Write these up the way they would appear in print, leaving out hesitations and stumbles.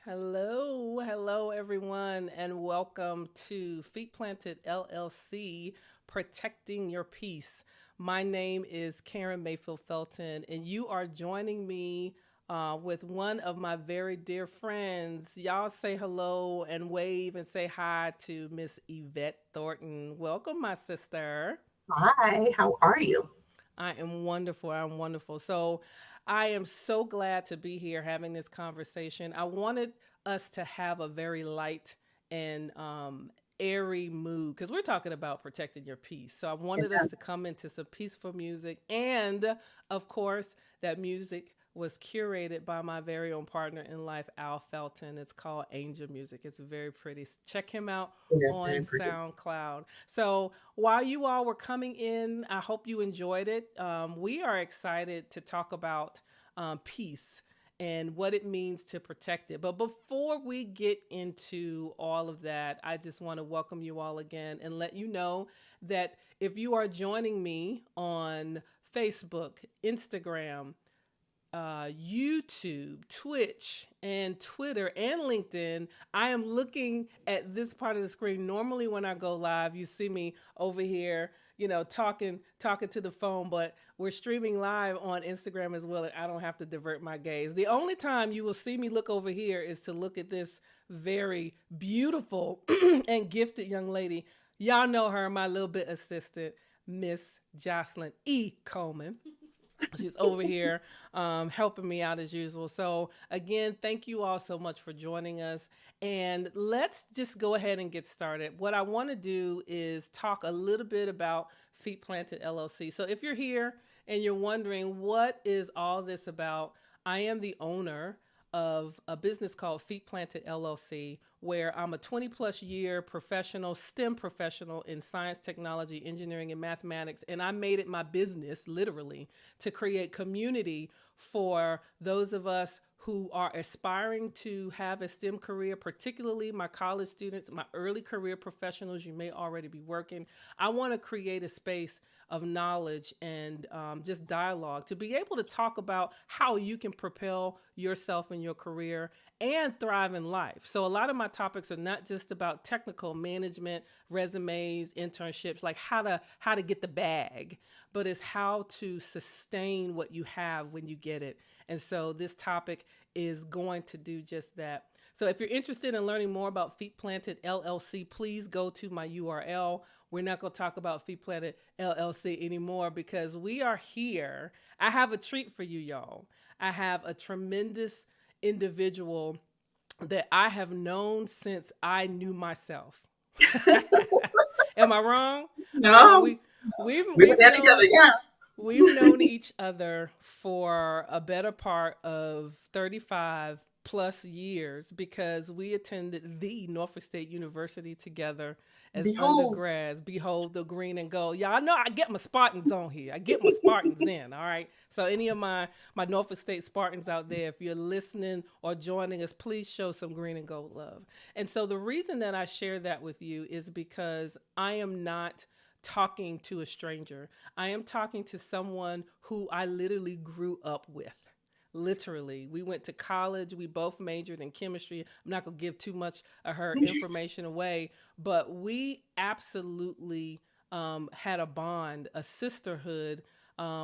Hello, everyone, and welcome to Feet Planted LLC, Protecting Your Peace. My name is Karrin Mayfield Felton, and you are joining me with one of my very dear friends. Y'all say hello and wave and say hi to Miss Yvette Thornton. Welcome, my sister. Hi, how are you? I am wonderful. I'm wonderful. So I am so glad to be here having this conversation. I wanted us to have a very light and airy mood because we're talking about protecting your peace. So I wanted us Amen. to come into some peaceful music. And of course, that music was curated by my very own partner in life, Al Felton. It's called Angel Music. It's very pretty. Check him out It is on very pretty. SoundCloud. So while you all were coming in, I hope you enjoyed it. We are excited to talk about peace and what it means to protect it. But before we get into all of that, I just want to welcome you all again and let you know that if you are joining me on Facebook, Instagram, YouTube, Twitch, and Twitter and LinkedIn, I am looking at this part of the screen. Normally, when I go live, you see me over here, talking to the phone. But we're streaming live on Instagram as well, and I don't have to divert my gaze. The only time you will see me look over here is to look at this very beautiful and gifted young lady. Y'all know her, my little bit assistant, Miss Jocelyn E. Coleman. She's over here helping me out as usual. So, again, thank you all so much for joining us. And let's just go ahead and get started. What I want to do is talk a little bit about Feet Planted LLC. So, if you're here and you're wondering what is all this about, I am the owner of a business called Feet Planted LLC, where I'm a 20 plus year professional, STEM professional in science, technology, engineering, and mathematics. And I made it my business, literally, to create community for those of us who are aspiring to have a STEM career, particularly my college students, my early career professionals. You may already be working. I want to create a space of knowledge and just dialogue to be able to talk about how you can propel yourself in your career and thrive in life. So a lot of my topics are not just about technical management, resumes, internships, like how to get the bag, but it's how to sustain what you have when you get it. And so this topic is going to do just that. So if you're interested in learning more about Feet Planted LLC, please go to my URL. We're not going to talk about Feet Planted LLC anymore because we are here. I have a treat for you, y'all. I have a tremendous individual that I have known since I knew myself. Am I wrong? Uh, No, we we've we were we've there together. known Yeah. we've known each other for a better part of 35 plus years because we attended the Norfolk State University together as Behold. undergrads. Behold the green and gold. Y'all know I get my Spartans on here. I get my Spartans in, all right? So any of my Norfolk State Spartans out there, if you're listening or joining us, please show some green and gold love. And so the reason that I share that with you is because I am not talking to a stranger. I am talking to someone who I literally grew up with. Literally, we went to college. We both majored in chemistry. I'm not going to give too much of her information away, but we absolutely had a bond, a sisterhood,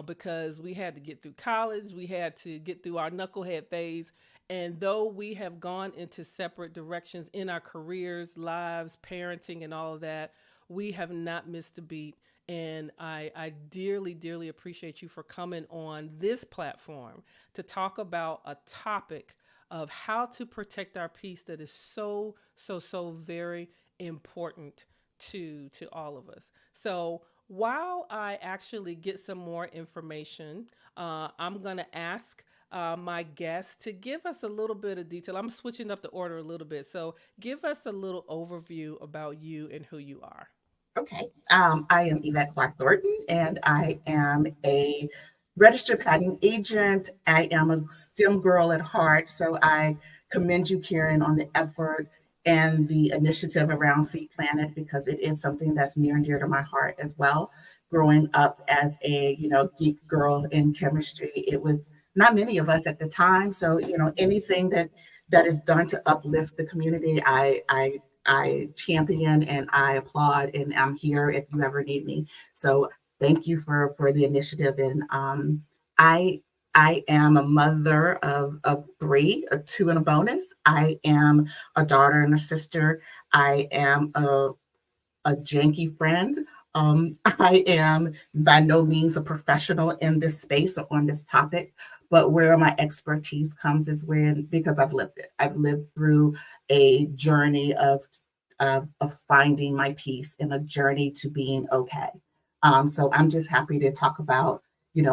because we had to get through college. We had to get through our knucklehead phase. And though we have gone into separate directions in our careers, lives, parenting, and all of that, we have not missed a beat. And I dearly, dearly appreciate you for coming on this platform to talk about a topic of how to protect our peace that is so, so, so very important to all of us. So while I actually get some more information, I'm going to ask my guest to give us a little bit of detail. I'm switching up the order a little bit. So give us a little overview about you and who you are. Okay. I am Yvette Clark Thornton, and I am a registered patent agent. I am a STEM girl at heart, so I commend you, Karen, on the effort and the initiative around Feet Planet because it is something that's near and dear to my heart as well. Growing up as a geek girl in chemistry, it was not many of us at the time, so anything that that is done to uplift the community, I champion and I applaud, and I'm here if you ever need me. So thank you for the initiative. And I I am a mother of three, a two and a bonus. I am a daughter and a sister. I am a janky friend. I am by no means a professional in this space or on this topic, but where my expertise comes is when, because I've lived it. I've lived through a journey of finding my peace and a journey to being okay. So I'm just happy to talk about,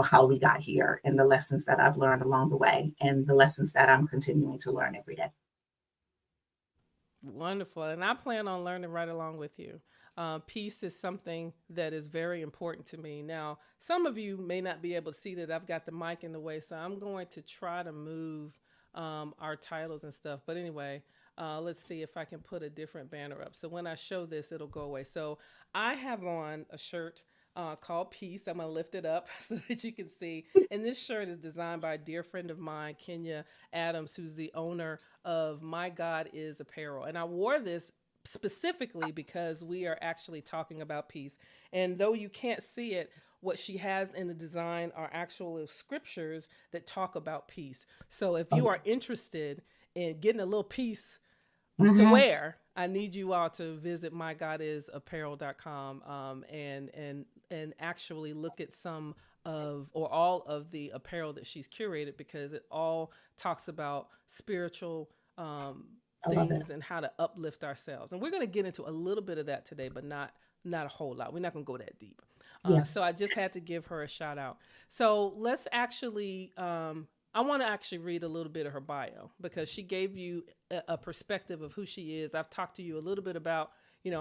how we got here and the lessons that I've learned along the way and the lessons that I'm continuing to learn every day. Wonderful. And I plan on learning right along with you. Peace is something that is very important to me. Now, some of you may not be able to see that I've got the mic in the way, so I'm going to try to move our titles and stuff. But anyway, let's see if I can put a different banner up. So when I show this, it'll go away. So I have on a shirt called Peace. I'm going to lift it up so that you can see. And this shirt is designed by a dear friend of mine, Kenya Adams, who's the owner of My God Is Apparel. And I wore this specifically because we are actually talking about peace. And though you can't see it, what she has in the design are actual scriptures that talk about peace. So if you Oh, are interested in getting a little peace to mhm. wear, I need you all to visit mygodisapparel.com and actually look at some of or all of the apparel that she's curated, because it all talks about spiritual I love it. things and how to uplift ourselves. And we're going to get into a little bit of that today, but not a whole lot. We're not going to go that deep. Yeah. So I just had to give her a shout out. So let's actually, I want to actually read a little bit of her bio, because she gave you a perspective of who she is. I've talked to you a little bit about,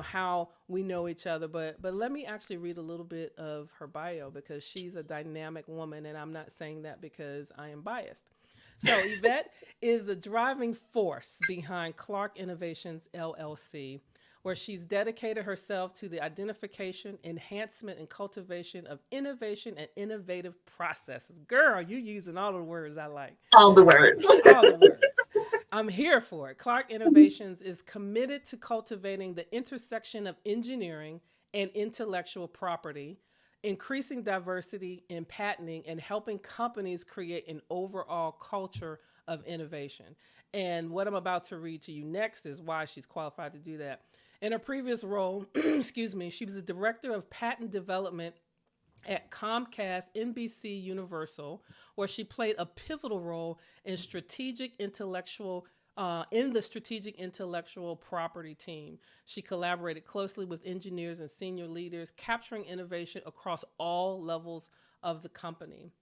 how we know each other, but let me actually read a little bit of her bio, because she's a dynamic woman, and I'm not saying that because I am biased. So Yvette is the driving force behind Clark Innovations LLC, where she's dedicated herself to the identification, enhancement, and cultivation of innovation and innovative processes. Girl, you're using all the words I like. All the words. All the words. I'm here for it. Clark Innovations is committed to cultivating the intersection of engineering and intellectual property, increasing diversity in patenting, and helping companies create an overall culture of innovation. And what I'm about to read to you next is why she's qualified to do that. In her previous role, excuse me, she was the director of patent development at Comcast NBC Universal, where she played a pivotal role in the strategic intellectual property team. She collaborated closely with engineers and senior leaders, capturing innovation across all levels of the company.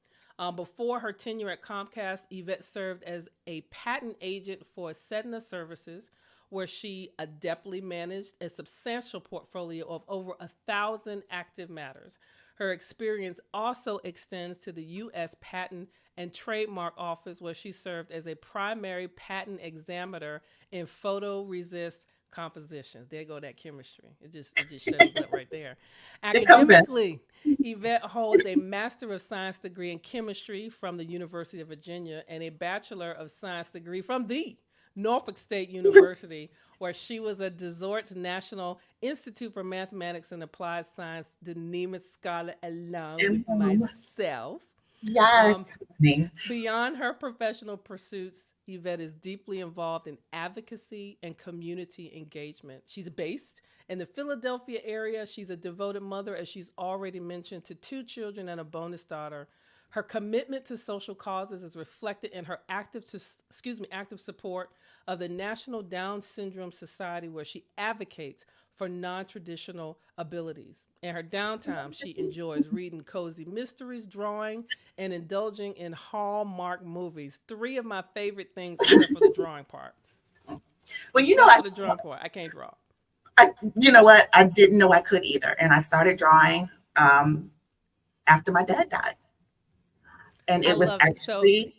Before her tenure at Comcast, Yvette served as a patent agent for Sedna Services, where she adeptly managed a substantial portfolio of over 1,000 active matters. Her experience also extends to the U.S. Patent and Trademark Office, where she served as a primary patent examiner in photoresist compositions. There go that chemistry. It just shows up right there. It comes in. Academically, Yvette holds a Master of Science degree in chemistry from the University of Virginia and a Bachelor of Science degree from the Norfolk State University, where she was a Desort's National Institute for Mathematics and Applied Science Denemis Scholar along with And myself. Um, yes, honey. Beyond her professional pursuits, Yvette is deeply involved in advocacy and community engagement. She's based in the Philadelphia area. She's a devoted mother, as she's already mentioned, to two children and a bonus daughter. Her commitment to social causes is reflected in her active support of the National Down Syndrome Society, where she advocates for non-traditional abilities. In her downtime, she enjoys reading cozy mysteries, drawing, and indulging in Hallmark movies. Three of my favorite things, except for the drawing part. Well, Except for the drawing part, I can't draw. you know what? I didn't know I could either, and I started drawing um, after my dad died, and I it was love it. So, actually.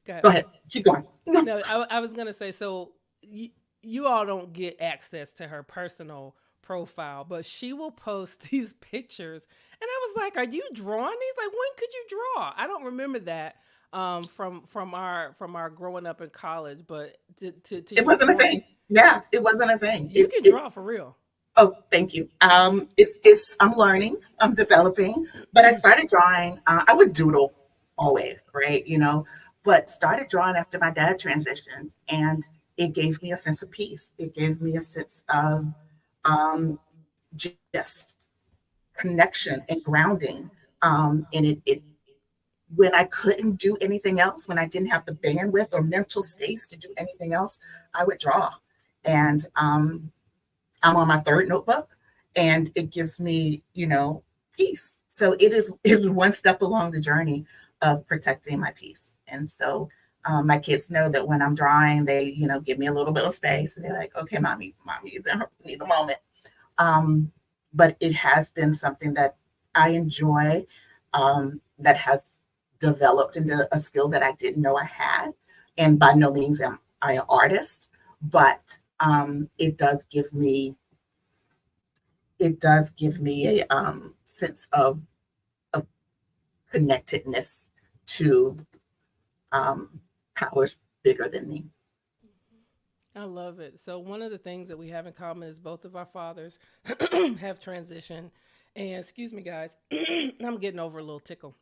go ahead. Go ahead, keep going. No, I was gonna say, so you all don't get access to her personal profile, but she will post these pictures, and I was like, "Are you drawing these? Like, when could you draw?" I don't remember that, from our growing up in college. But to It your wasn't a point, thing. Yeah, it wasn't a thing. you can It draw for real. Oh, thank you. It's I'm learning, I'm developing, but I started drawing. I would doodle always, right? But started drawing after my dad transitioned, and it gave me a sense of peace. It gave me a sense of just connection and grounding. And it when I couldn't do anything else, when I didn't have the bandwidth or mental space to do anything else, I would draw. And I'm on my third notebook, and it gives me, peace. So it is one step along the journey of protecting my peace. And so my kids know that when I'm drawing, they, give me a little bit of space, and they're like, okay, mommy is in her need a moment. Um, but it has been something that I enjoy, that has developed into a skill that I didn't know I had. And by no means am I an artist, but it does give me a sense of connectedness to powers bigger than me. I love it. So one of the things that we have in common is both of our fathers have transitioned. And excuse me, guys, I'm getting over a little tickle,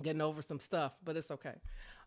getting over some stuff, but it's okay.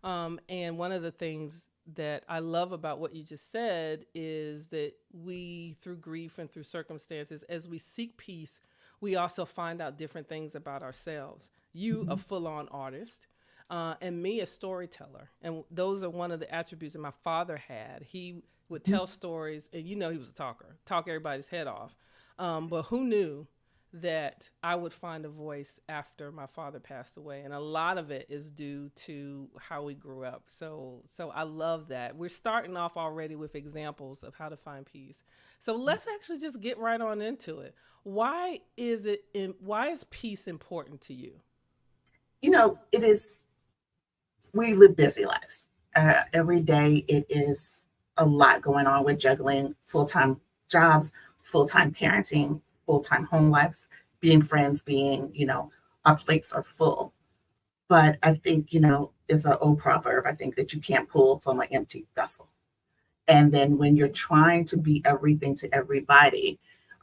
And one of the things that I love about what you just said is that we, through grief and through circumstances, as we seek peace, we also find out different things about ourselves. You, a Mhm. full on artist, and me, a storyteller. And those are one of the attributes that my father had. He would tell stories, and he was a talker, talk everybody's head off. But who knew that I would find a voice after my father passed away, and a lot of it is due to how we grew up. So I love that we're starting off already with examples of how to find peace. So let's actually just get right on into it. Why is peace important to you? It is, we live busy lives. Every day it is a lot going on with juggling full-time jobs, full-time parenting, full-time home lives, being friends, being, our plates are full. But I think, it's an old proverb, I think, that you can't pull from an empty vessel. And then when you're trying to be everything to everybody,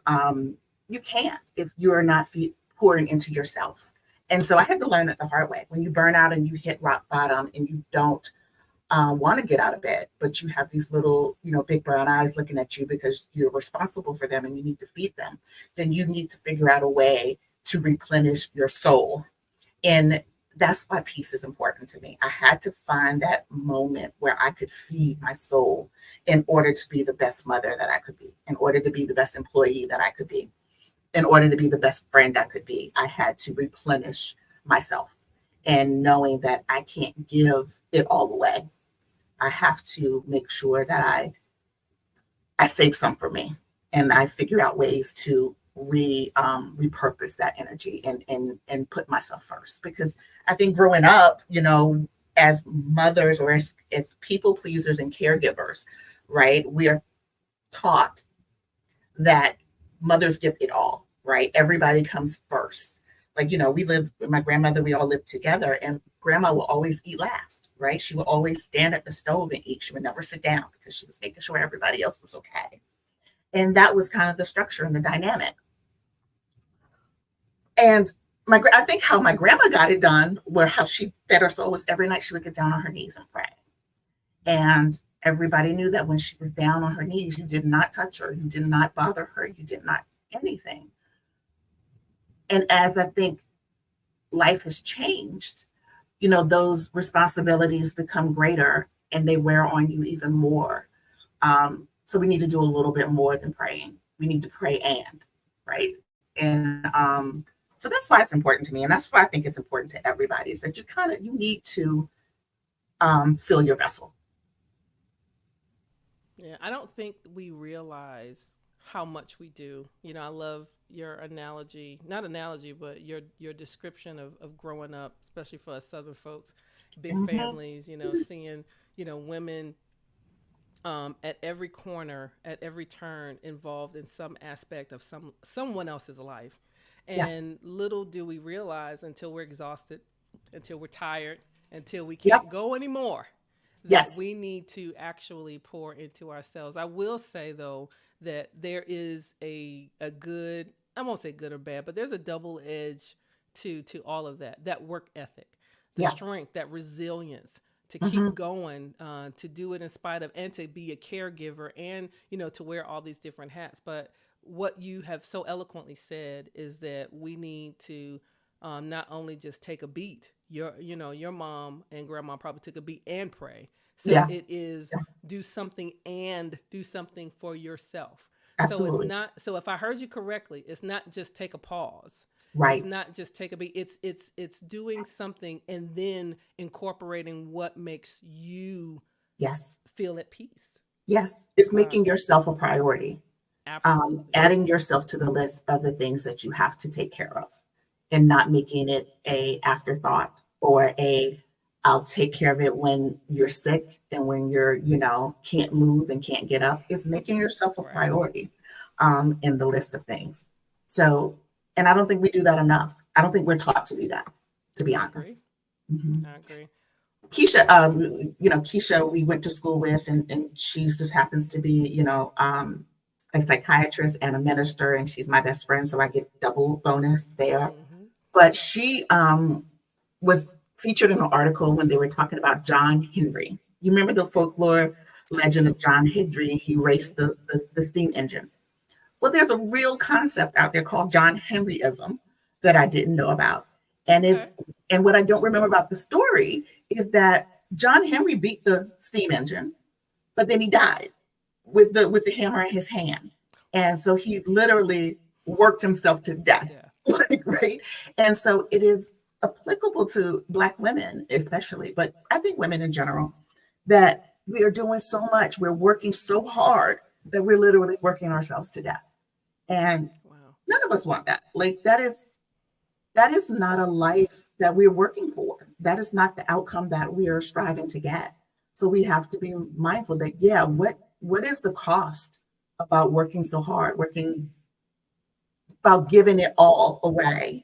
um, you can't if you're not pouring into yourself. And so I had to learn that the hard way. When you burn out and you hit rock bottom and you don't want to get out of bed, but you have these little, big brown eyes looking at you because you're responsible for them and you need to feed them, then you need to figure out a way to replenish your soul. And that's why peace is important to me. I had to find that moment where I could feed my soul in order to be the best mother that I could be, in order to be the best employee that I could be, in order to be the best friend I could be. I had to replenish myself. And knowing that I can't give it all away, I have to make sure that I save some for me, and I figure out ways to repurpose that energy and put myself first. Because I think growing up, as mothers or as people pleasers and caregivers, right, we are taught that mothers give it all, right? Everybody comes first. Like, we lived with my grandmother, we all lived together, and grandma will always eat last, right? She would always stand at the stove and eat. She would never sit down because she was making sure everybody else was okay. And that was kind of the structure and the dynamic. And I think how my grandma got it done, where how she fed her soul, was every night she would get down on her knees and pray. And everybody knew that when she was down on her knees, you did not touch her, you did not bother her, you did not anything. And as I think life has changed, those responsibilities become greater and they wear on you even more. So we need to do a little bit more than praying. We need to pray and, right? And so that's why it's important to me. And that's why I think it's important to everybody, is that you need to fill your vessel. Yeah, I don't think we realize how much we do. I love your analogy, not analogy, but your description of growing up, especially for us Southern folks, big Mhm. families. Seeing women at every corner, at every turn, involved in some aspect of someone else's life, Yeah. and little do we realize until we're exhausted, until we're tired, until we Yep. can't go anymore, that Yes. we need to actually pour into ourselves. I will say though that there is a good, I won't say good or bad, but there's a double edge to all of that. That work ethic, the Yeah. strength, that resilience to Hmm. keep going, to do it in spite of, and to be a caregiver, and to wear all these different hats. But what you have so eloquently said is that we need to, not only just take a beat. Your mom and grandma probably took a beat and pray. So Yeah. it is Yeah. do something and do something for yourself. So it's Absolutely. not. So if I heard you correctly, it's not just take a pause. It's Right. not just take a beat. It's doing something and then incorporating what makes you Yes. feel at peace. Yes. It's Wow, making yourself a priority. absolutely. Adding yourself to the list of the things that you have to take care of, and not making it a afterthought or a I'll take care of it when you're sick and when you're, can't move and can't get up. Is making yourself a Right. priority in the list of things. So, and I don't think we do that enough. I don't think we're taught to do that, to be I agree. honest. Mhm. I agree. Keisha, Keisha, we went to school with, and she just happens to be, a psychiatrist and a minister, and she's my best friend, so I get double bonus there. Hmm. But she was featured in an article when they were talking about John Henry. You remember the folklore I legend of do. John Henry? He Hmm. raced the steam engine. Well, there's a real concept out there called John Henryism that I didn't know about. And Okay. it's and what I don't remember about the story is that John Henry beat the steam engine, but then he died with the hammer in his hand. And so he literally worked himself to To death. death. Like, right? And so it is applicable to Black women, especially, but I think women in general, that we are doing so much. We're working so hard that we're literally working ourselves to death. And Wow. none of us want that. Like, that is not a life that we're working for. That is not the outcome that we are striving to get. So we have to be mindful that, yeah, what is the cost about working so hard, working about giving it all away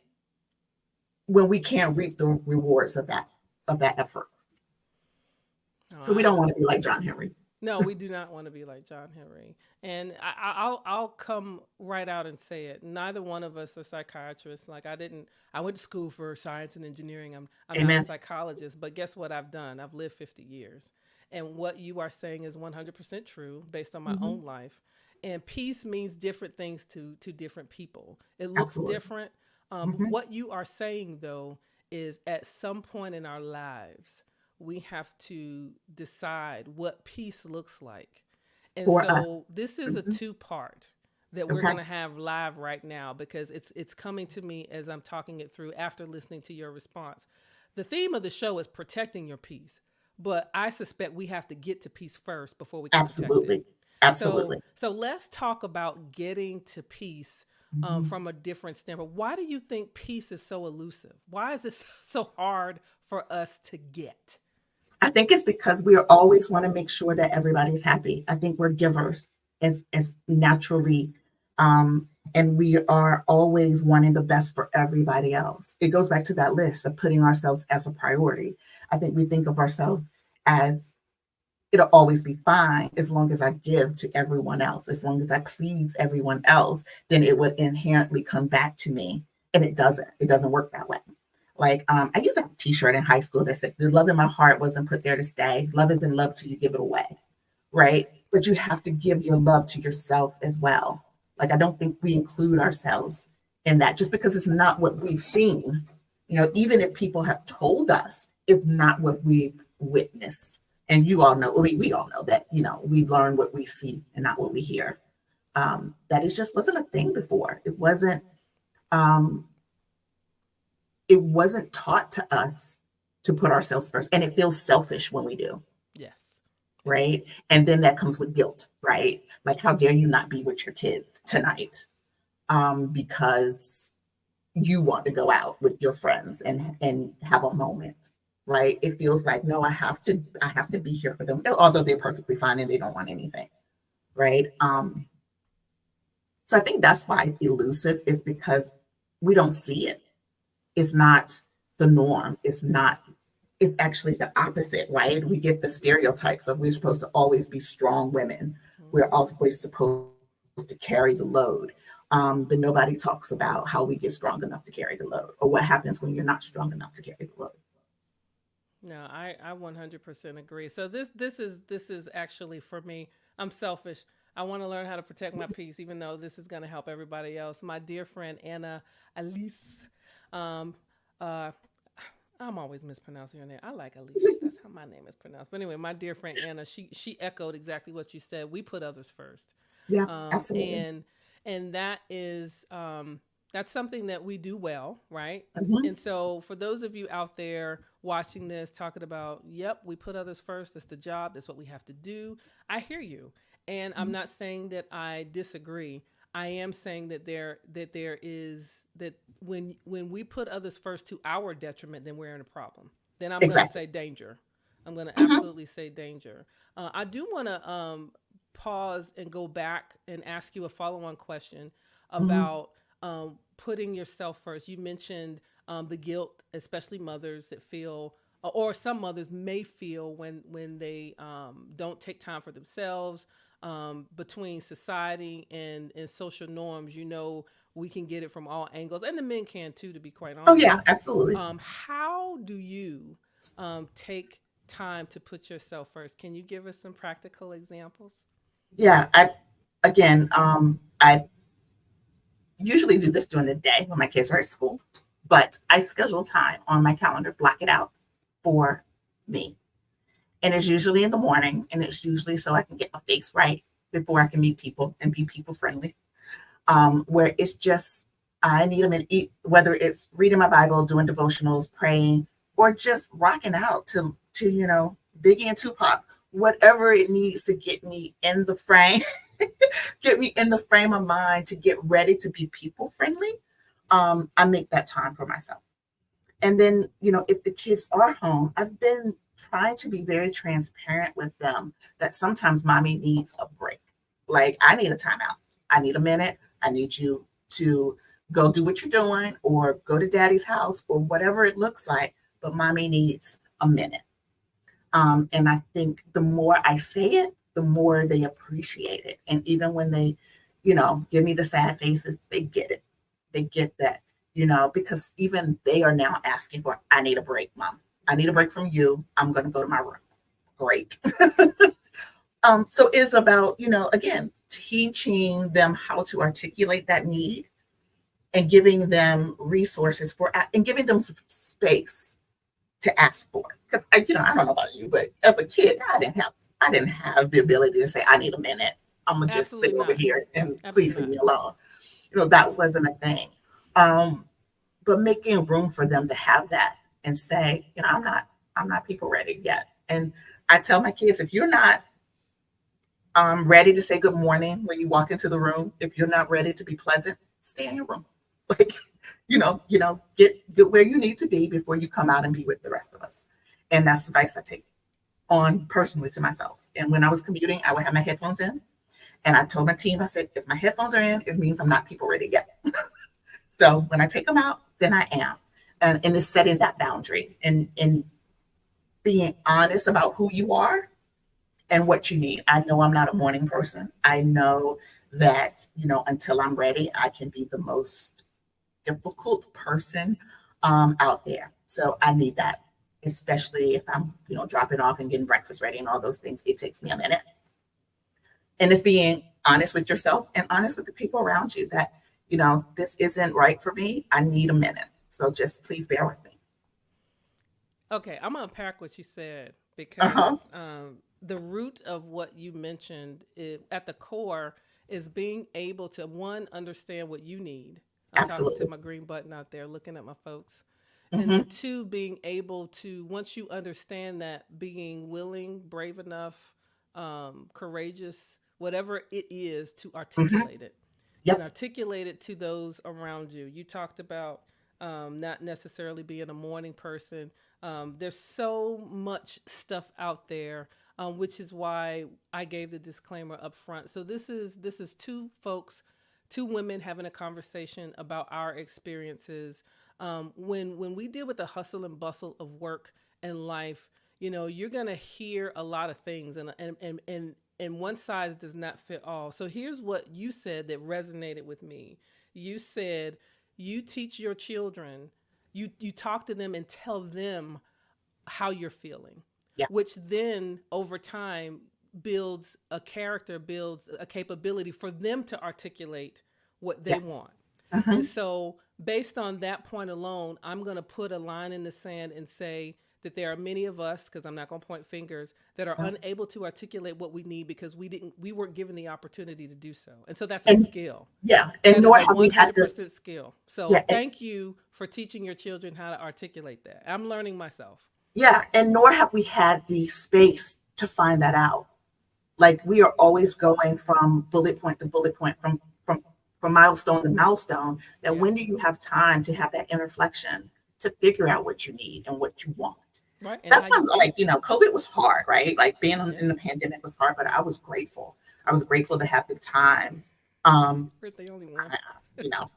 when we can't reap the rewards of that effort. No, So we don't want to be like John Henry. no, we do not want to be like John Henry. And I'll come right out and say it. Neither one of us are psychiatrists. Like I went to school for science and engineering. I'm not a Amen. psychologist, but guess what I've done? I've lived 50 years. And what you are saying is 100% true based on my Hmm. own life. And peace means different things to different people. It looks Absolutely. different. Hmm. What you are saying though is at some point in our lives, we have to decide what peace looks like. And For us. so this is a Hmm. two-part that we're Okay. going to have live right now because it's coming to me as I'm talking it through after listening to your response. The theme of the show is protecting your peace, but I suspect we have to get to peace first before we can protect it. Absolutely. So Absolutely. so let's talk about getting to peace, Mhm. from a different standpoint. Why do you think peace is so elusive? Why is this so hard for us to get? I think it's because we always want to make sure that everybody's happy. I think we're givers as naturally, and we are always wanting the best for everybody else. It goes back to that list of putting ourselves as a priority. I think we think of ourselves as it'll always be fine as long as I give to everyone else, as long as I please everyone else, then it would inherently come back to me. And it doesn't. It doesn't work that way. Like, I used to have a T-shirt in high school that said, "The love in my heart wasn't put there to stay. Love is in love till you give it away." Right? But you have to give your love to yourself as well. Like, I don't think we include ourselves in that just because it's not what we've seen. Even if people have told us, it's not what we've witnessed. And you all know, I mean, we all know that, we learn what we see and not what we hear. That is just wasn't a thing before. Um, it wasn't taught to us to put ourselves first. And it feels selfish when we do, Yes, it right? does. And then that comes with guilt, right? Like, how dare you not be with your kids tonight? Because you want to go out with your friends and have a moment, right? It feels like, no, I have to be here for them, although they're perfectly fine and they don't want anything, right? So I think that's why it's elusive, is because we don't see it. It's not the norm. It's not. it's actually the opposite, right? We get the stereotypes of we're supposed to always be strong women. We're Hmm. always supposed to carry the load. But nobody talks about how we get strong enough to carry the load, or what happens when you're not strong enough to carry the load. No, I 100% agree. So this is actually for me. I'm selfish. I want to learn how to protect my peace, even though this is going to help everybody else. My dear friend Anna Alice, um, uh, I'm always mispronouncing her name. I like Alicia. That's how my name is pronounced. But anyway, my dear friend Anna, she echoed exactly what you said. We put others first, Yeah, um, absolutely. and and that is that's something that we do well, right? Hmm. And so for those of you out there watching this, talking about, yep, we put others first. That's the job. That's what we have to do. I hear you, and I'm not saying that I disagree. I am saying that there is that when we put others first to our detriment, then we're in a problem. Then I'm going to Exactly. say danger. I'm going to Hmm. absolutely say danger. I do want to pause and go back and ask you a follow-on question Hmm. about putting yourself first. You mentioned the guilt, especially mothers that feel, or some mothers may feel when they don't take time for themselves. Between society and social norms, we can get it from all angles, and the men can too, to be quite Oh yeah, honest. absolutely. How do you take time to put yourself first? Can you give us some practical examples? Yeah, I usually do this during the day when my kids are at school, but I schedule time on my calendar, block it out for me. And it's usually in the morning, and it's usually so I can get my face right before I can meet people and be people friendly. Where it's just I need them in eat, whether it's reading my Bible, doing devotionals, praying, or just rocking out to Biggie and Tupac, whatever it needs to get me in the frame, get me in the frame of mind to get ready to be people friendly. I make that time for myself. And then, if the kids are home, I've been trying to be very transparent with them that sometimes mommy needs a break. Like, I need a timeout. I need a minute. I need you to go do what you're doing or go to daddy's house or whatever it looks like. But mommy needs a minute. And I think the more I say it, the more they appreciate it. And even when they, give me the sad faces, they get it. They get that, because even they are now asking for, I need a break, mom. I need a break from you. I'm going to go to my room. Great. So it's about, again, teaching them how to articulate that need and giving them resources and giving them space to ask for. Because I don't know about you, but as a kid, I didn't have the ability to say, I need a minute. I'm gonna just sit Absolutely over not. here and please Absolutely leave not. me alone. That wasn't a thing. Um, but making room for them to have that and say, I'm not people ready yet. And I tell my kids, if you're not ready to say good morning when you walk into the room, if you're not ready to be pleasant, stay in your room. Like, get where you need to be before you come out and be with the rest of us. And that's the advice I take on personally to myself. And when I was commuting, I would have my headphones in. And I told my team, I said, if my headphones are in, it means I'm not people ready yet. So when I take them out, then I am. And it's setting that boundary and being honest about who you are and what you need. I know I'm not a morning person. I know that, until I'm ready, I can be the most difficult person out there. So I need that, especially if I'm, dropping off and getting breakfast ready and all those things. It takes me a minute. And it's being honest with yourself and honest with the people around you that, this isn't right for me. I need a minute. So just please bear with me. Okay, I'm gonna unpack what you said Uh-huh. because the root of what you mentioned at the core is being able to one understand what you need. I'm talking to Absolutely. my green button out there, looking at my folks, and Mm-hmm. then two, being able to once you understand that, being willing, brave enough, courageous, whatever it is, to Mm-hmm. articulate it and Yep. articulate it to those around you. You talked about not necessarily being a morning person. There's so much stuff out there, which is why I gave the disclaimer up front. So this is two folks, two women having a conversation about our experiences when we deal with the hustle and bustle of work in life, you're gonna hear a lot of things, and one size does not fit all. So here's what you said that resonated with me. You said you teach your children, you talk to them and tell them how you're feeling, Yeah. which then over time builds a character, builds a capability for them to articulate what they Yes. want. Hmm. And so, based on that point alone, I'm going to put a line in the sand and say that there are many of us, because I'm not going to point fingers, that are unable to articulate what we need because we weren't given the opportunity to do so. And so that's a And skill. yeah, and That is nor a have we had to. 100% skill. So Yeah, thank you for teaching your children how to articulate that. I'm learning myself. yeah, and nor have we had the space to find that out. Like we are always going from bullet point to bullet point, from milestone to milestone. That Yeah. when do you have time to have that interflexion to figure out what you need and what you want? Right. And how That's why you I'm get like, it. COVID was hard, right? Like being Yeah. in the pandemic was hard, but I was grateful. I was grateful to have the time. Um, We're the only one. I- you know,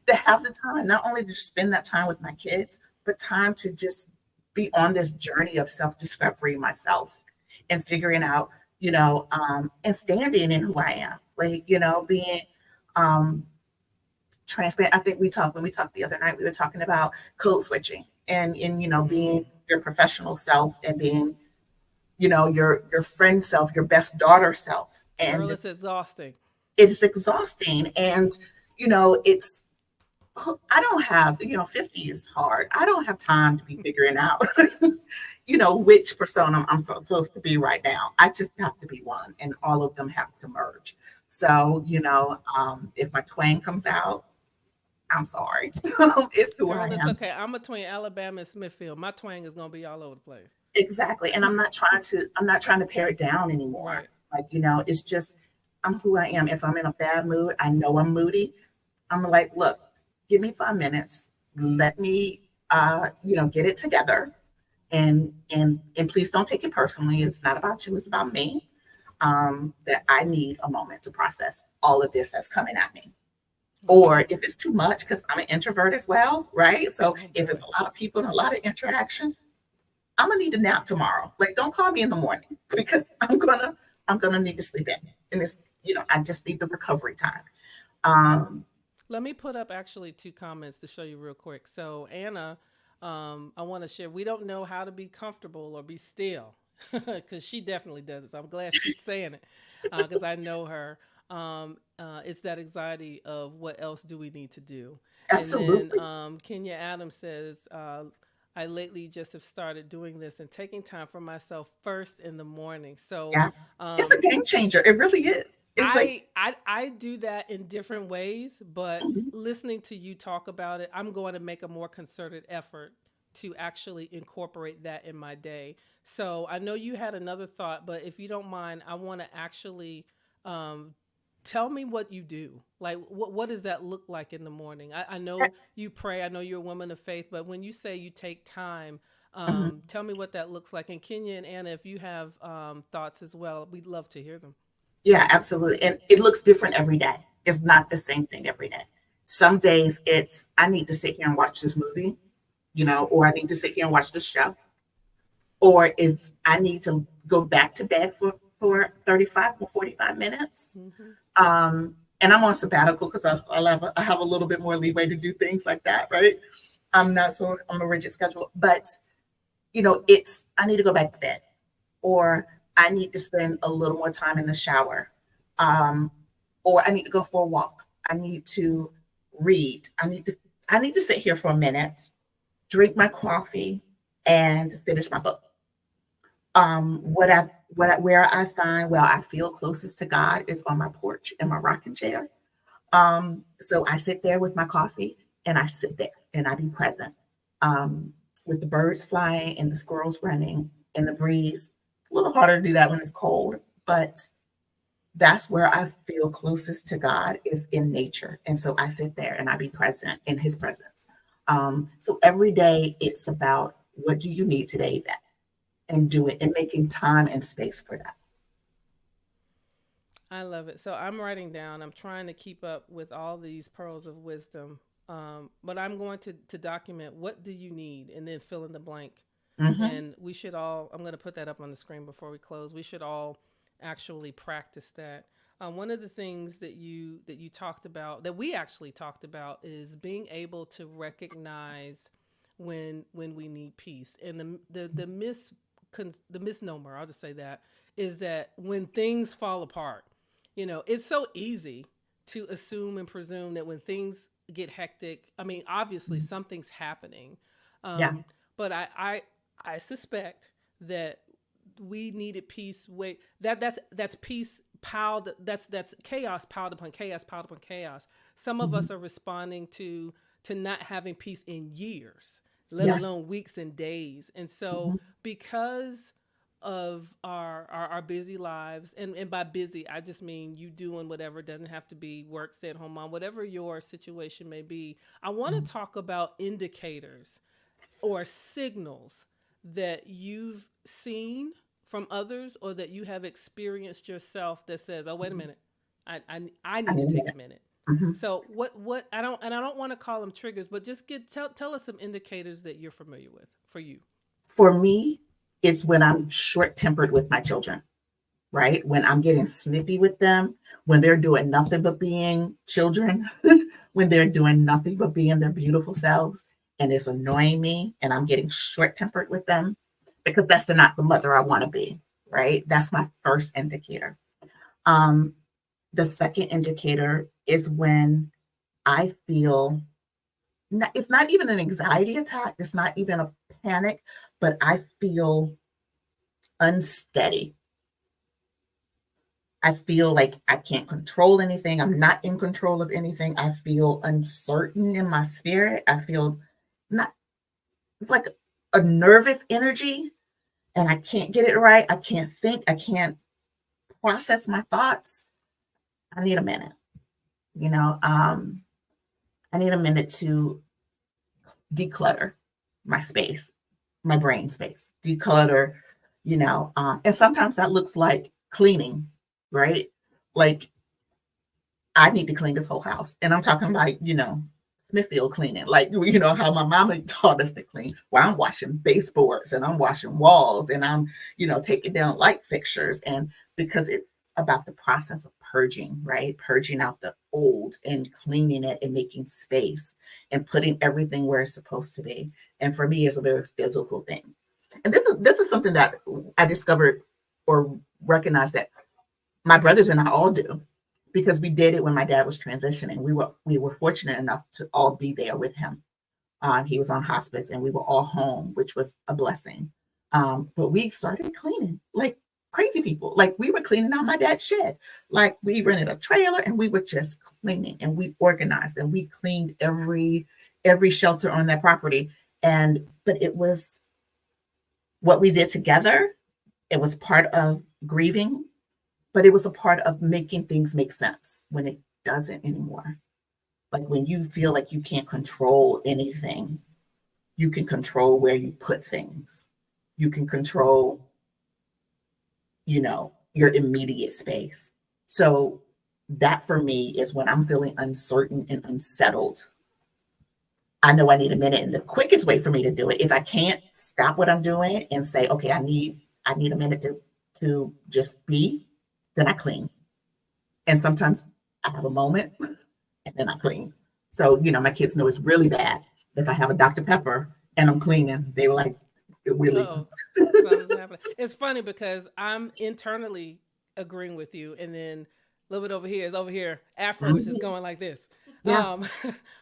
to have the time, not only to spend that time with my kids, but time to just be on this journey of self discovery myself and figuring out, and standing in who I am, like, being um, transparent. I think when we talked the other night, we were talking about code switching and being Mm. your professional self and being, your friend self, your best daughter self. Girl, And it's exhausting. it is exhausting. And, it's I don't have, 50 is hard. I don't have time to be figuring out, which persona I'm supposed to be right now. I just have to be one, and all of them have to merge. So, if my twang comes out, I'm sorry. It's who I Girl, it's am. okay. I'm between Alabama and Smithfield. My twang is gonna be all over the place. Exactly. And I'm not trying to pare it down anymore. Right. Like, it's just, I'm who I am. If I'm in a bad mood, I know I'm moody. I'm like, look, give me 5 minutes. Let me, get it together. And please don't take it personally. It's not about you. It's about me. That I need a moment to process all of this that's coming at me. Or if it's too much, because I'm an introvert as well, right? So Oh if it's boy. a lot of people and a lot of interaction, I'm gonna need a nap tomorrow. Like, don't call me in the morning because I'm gonna need to sleep in. And I just need the recovery time. Um, Let me put up actually two comments to show you real quick. So Anna, I want to share. We don't know how to be comfortable or be still, because she definitely does it. So I'm glad she's saying it, because I know her. It's that anxiety of what else do we need to do. And then Absolutely. Kenya Adams says, I lately just have started doing this and taking time for myself first in the morning. So Yeah. It's a um, game changer. It really is. It's like, I do that in different ways, but mhm, listening to you talk about it, I'm going to make a more concerted effort to actually incorporate that in my day. So I know you had another thought, but if you don't mind, I want to actually um, tell me what you do. Like, what does that look like in the morning? I know you pray. I know you're a woman of faith, but when you say you take time, mhm. tell me what that looks like. And Kenya and Anna, if you have thoughts as well, we'd love to hear them. Yeah, absolutely. And it looks different every day. It's not the same thing every day. Some days it's, I need to sit here and watch this movie, or I need to sit here and watch this show, or is I need to go back to bed for 35 or 45 minutes. Hmm. And I'm on sabbatical because I have a little bit more leeway to do things like that, right? I'm a rigid schedule, but it's, I need to go back to bed, or I need to spend a little more time in the shower, um, or I need to go for a walk. I need to read. I need to sit here for a minute, drink my coffee, and finish my book. Where I find, well, I feel closest to God is on my porch in my rocking chair. So I sit there with my coffee and I sit there and I be present, um, with the birds flying and the squirrels running and the breeze. A little harder to do that when it's cold, but that's where I feel closest to God is in nature. And so I sit there and I be present in his presence. So every day it's about what do you need today, Yvette? And do it and making time and space for that. I love it. So I'm writing down. I'm trying to keep up with all these pearls of wisdom. But I'm going to document what do you need and then fill in the blank. Hmm. And we should all, I'm going to put that up on the screen before we close. We should all actually practice that. One of the things that you talked about, that we actually talked about, is being able to recognize when we need peace. And the misnomer, I'll just say that, is that when things fall apart, it's so easy to assume and presume that when things get hectic, I mean, obviously something's happening. Yeah. Um, but I suspect that we needed peace. Wait, that's peace piled. That's chaos piled upon chaos piled upon chaos. Some of Hmm. us are responding to not having peace in years, let Yes. alone weeks and days. And so, Hmm. because of our busy lives, and by busy I just mean you doing whatever, doesn't have to be work, stay at home mom, whatever your situation may be. I want to talk about indicators or signals that you've seen from others or that you have experienced yourself that says, "Oh, wait a minute, I I need to need a take a minute. minute." Hmm. So what I don't want to call them triggers, but just tell us some indicators that you're familiar with for you. For me, it's when I'm short tempered with my children, right? When I'm getting snippy with them, when they're doing nothing but being children, when they're doing nothing but being their beautiful selves, and it's annoying me, and I'm getting short tempered with them because that's not the mother I want to be, right? That's my first indicator. Um, the second indicator is when I feel it's not even an anxiety attack, it's not even a panic, but I feel unsteady. I feel like I can't control anything. I'm not in control of anything. I feel uncertain in my spirit. I feel not, it's like a nervous energy, and I can't get it right. I can't think. I can't process my thoughts. I need a minute, you know. I need a minute to declutter my space, my brain space, declutter, and sometimes that looks like cleaning, right? Like I need to clean this whole house. And I'm talking like, Smithfield cleaning, like, how my mama taught us to clean, where I'm washing baseboards and I'm washing walls and I'm, taking down light fixtures. And because it's about the process of purging, right? Purging out the old and cleaning it and making space and putting everything where it's supposed to be. And for me, it's a very physical thing. And this is something that I discovered or recognized that my brothers and I all do because we did it when my dad was transitioning. We were fortunate enough to all be there with him. He was on hospice, and we were all home, which was a blessing. But we started cleaning like crazy people. Like we were cleaning out my dad's shed. Like we rented a trailer, and we were just cleaning, and we organized, and we cleaned every shelter on that property. And but it was what we did together. It was part of grieving, but it was a part of making things make sense when it doesn't anymore. Like when you feel like you can't control anything, you can control where you put things. You can control, your immediate space. So that for me is when I'm feeling uncertain and unsettled. I know I need a minute. And the quickest way for me to do it, if I can't stop what I'm doing and say, okay, I need a minute to just be, then I clean. And sometimes I have a moment and then I clean. So, my kids know it's really bad if I have a Dr. Pepper and I'm cleaning. They were like, really? Oh, something's happening. It's funny because I'm internally agreeing with you, and then a little bit over here. Afro is just Mhm. going like this. Yeah. Um,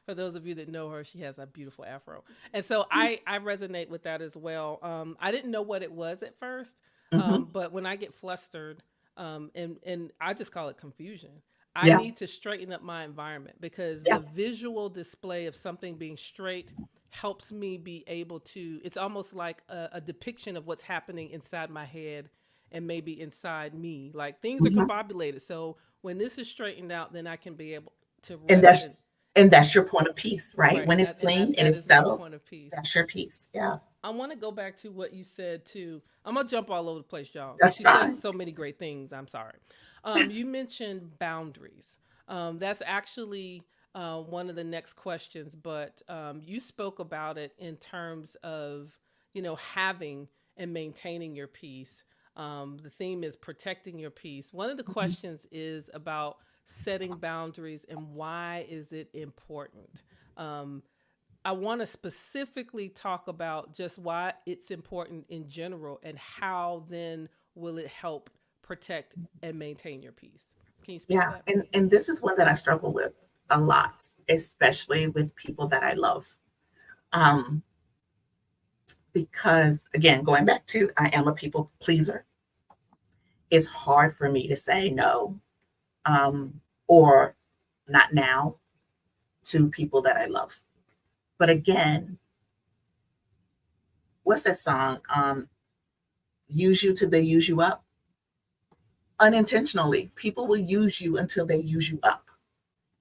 for those of you that know her, she has a beautiful afro, and so I resonate with that as well. I didn't know what it was at first, Hmm. but when I get flustered, and I just call it confusion. I Yeah. need to straighten up my environment because Yeah. the visual display of something being straight helps me be able to, it's almost like a depiction of what's happening inside my head and maybe inside me, like things are Hmm. combobulated. So when this is straightened out, then I can be able to And rest that's and and that's your point of peace, right? right, When it's that and clean, that it that is is my settled. point of peace. That's your peace. Yeah. I want to go back to what you said too. I'm gonna jump all over the place, y'all, That's because you said fine. so many great things. I'm sorry. You mentioned boundaries. That's actually one of the next questions, but you spoke about it in terms of having and maintaining your peace. The theme is protecting your peace. One of the Mhm. questions is about setting boundaries and why is it important. Um, I want to specifically talk about just why it's important in general and how then will it help protect and maintain your peace. Can you speak to Yeah, that? and this is one that I struggle with a lot, especially with people that I love. Um, because again, going back to I am a people pleaser, it's hard for me to say no, or not now to people that I love. But again, what's that song? Use you till they use you up. Unintentionally, people will use you until they use you up.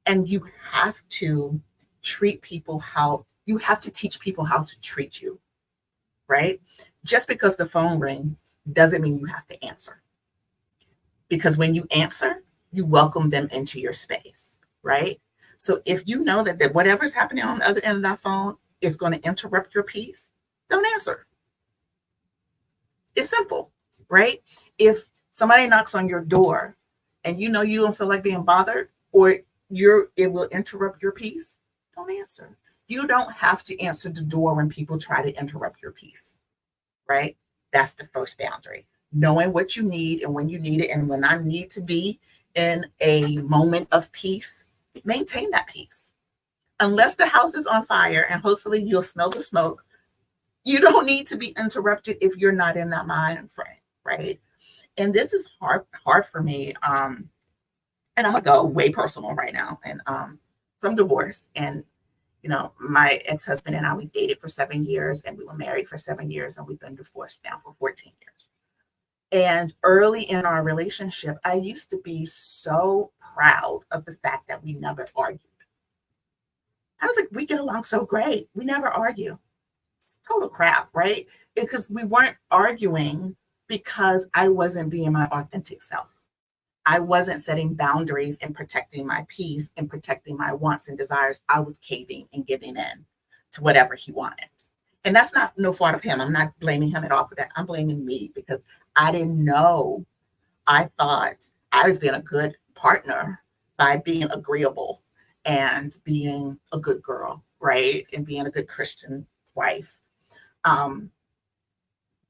And you have to treat people how you have to teach people how to treat you, right? Just because the phone rings doesn't mean you have to answer. Because when you answer, you welcome them into your space, right? So if you know that whatever's happening on the other end of that phone is going to interrupt your peace, don't answer. It's simple, right? If somebody knocks on your door and you know you don't feel like being bothered or it will interrupt your peace, don't answer. You don't have to answer the door when people try to interrupt your peace, right? That's the first boundary. Knowing what you need and when you need it and when I need to be in a moment of peace, maintain that peace. Unless the house is on fire and hopefully you'll smell the smoke, you don't need to be interrupted if you're not in that mind frame, right? And this is hard for me. And I'm gonna go way personal right now. And so I'm divorced, and my ex-husband and I, we dated for 7 years, and we were married for 7 years, and we've been divorced now for 14 years. And early in our relationship, I used to be so proud of the fact that we never argued. I was like, we get along so great. We never argue. It's total crap, right? Because we weren't arguing because I wasn't being my authentic self. I wasn't setting boundaries and protecting my peace and protecting my wants and desires. I was caving and giving in to whatever he wanted. And that's not no fault of him. I'm not blaming him at all for that. I'm blaming me because I didn't know. I thought I was being a good partner by being agreeable and being a good girl, right? And being a good Christian wife. Um,